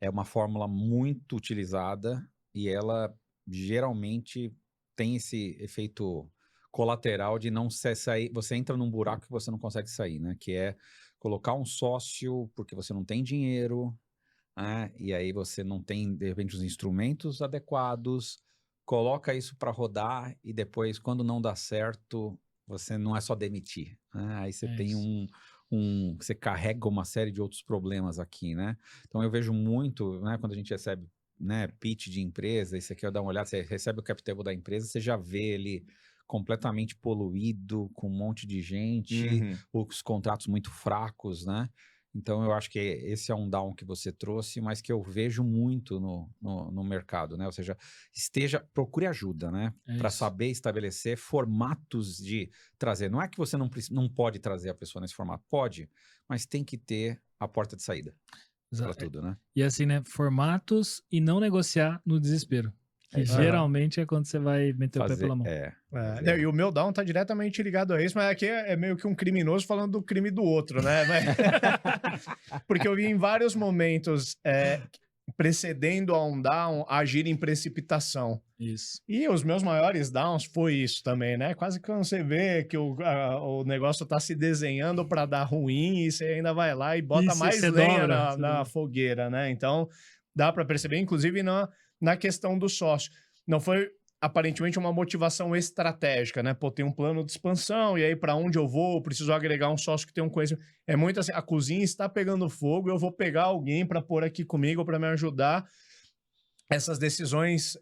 Speaker 3: É uma fórmula muito utilizada e ela geralmente tem esse efeito colateral de não sair. Você entra num buraco que você não consegue sair, né? Que é colocar um sócio porque você não tem dinheiro, né? E aí você não tem, de repente, os instrumentos adequados, coloca isso para rodar e depois, quando não dá certo, você não é só demitir, né? Aí você tem você carrega uma série de outros problemas aqui, né? Então eu vejo muito, né, quando a gente recebe, né, pitch de empresa, isso aqui eu dar uma olhada, você recebe o cap table da empresa, você já vê ele completamente poluído, com um monte de gente, os contratos muito fracos, né? Então, eu acho que esse é um down que você trouxe, mas que eu vejo muito no mercado, né? Ou seja, procure ajuda, né?
Speaker 2: É
Speaker 3: Para
Speaker 2: isso.
Speaker 3: saber estabelecer formatos de trazer. Não é que você não pode trazer a pessoa nesse formato, pode, mas tem que ter a porta de saída para tudo, né?
Speaker 2: E assim, né? Formatos e não negociar no desespero. Que
Speaker 3: isso aí.
Speaker 2: geralmente é quando você vai meter o pé pela mão.
Speaker 1: Não, e o meu down tá diretamente ligado a isso, mas aqui é meio que um criminoso falando do crime do outro, né? Porque eu vi em vários momentos precedendo a um down agir em precipitação.
Speaker 2: Isso.
Speaker 1: E os meus maiores downs foi isso também, né? Quase que você vê que o negócio tá se desenhando para dar ruim e você ainda vai lá e bota
Speaker 2: Isso,
Speaker 1: mais
Speaker 2: você
Speaker 1: lenha
Speaker 2: dobra,
Speaker 1: na fogueira, né? Então, dá para perceber, inclusive na questão do sócio. Não foi aparentemente uma motivação estratégica, né? Pô, tem um plano de expansão, e aí para onde eu vou? Eu preciso agregar um sócio que tem um conhecimento. É muito assim, a cozinha está pegando fogo, eu vou pegar alguém para pôr aqui comigo, para me ajudar. Essas decisões,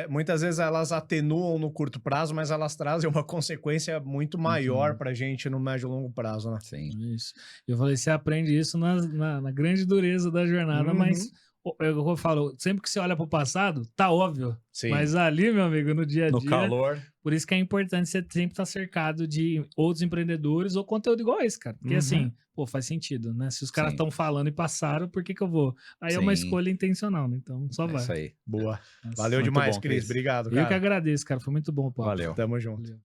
Speaker 1: muitas vezes elas atenuam no curto prazo, mas elas trazem uma consequência muito maior para a gente no médio e longo prazo, né?
Speaker 3: Sim.
Speaker 2: Isso. Eu falei, você aprende isso na grande dureza da jornada, mas eu falo, sempre que você olha para o passado, tá óbvio.
Speaker 1: Sim.
Speaker 2: Mas ali, meu amigo, no dia a dia...
Speaker 3: No calor.
Speaker 2: Por isso que é importante você sempre estar cercado de outros empreendedores ou conteúdo igual esse, cara. Porque assim, pô, faz sentido, né? Se os caras estão falando e passaram, por que eu vou? Aí é uma escolha intencional, né? Então, só vai.
Speaker 3: Isso aí.
Speaker 1: Boa.
Speaker 2: Nossa,
Speaker 1: Valeu
Speaker 3: muito
Speaker 1: demais,
Speaker 3: bom,
Speaker 1: Cris.
Speaker 3: Cris.
Speaker 1: Obrigado, cara.
Speaker 2: Eu que agradeço, cara. Foi muito bom o papo.
Speaker 3: Valeu.
Speaker 1: Tamo junto.
Speaker 2: Valeu.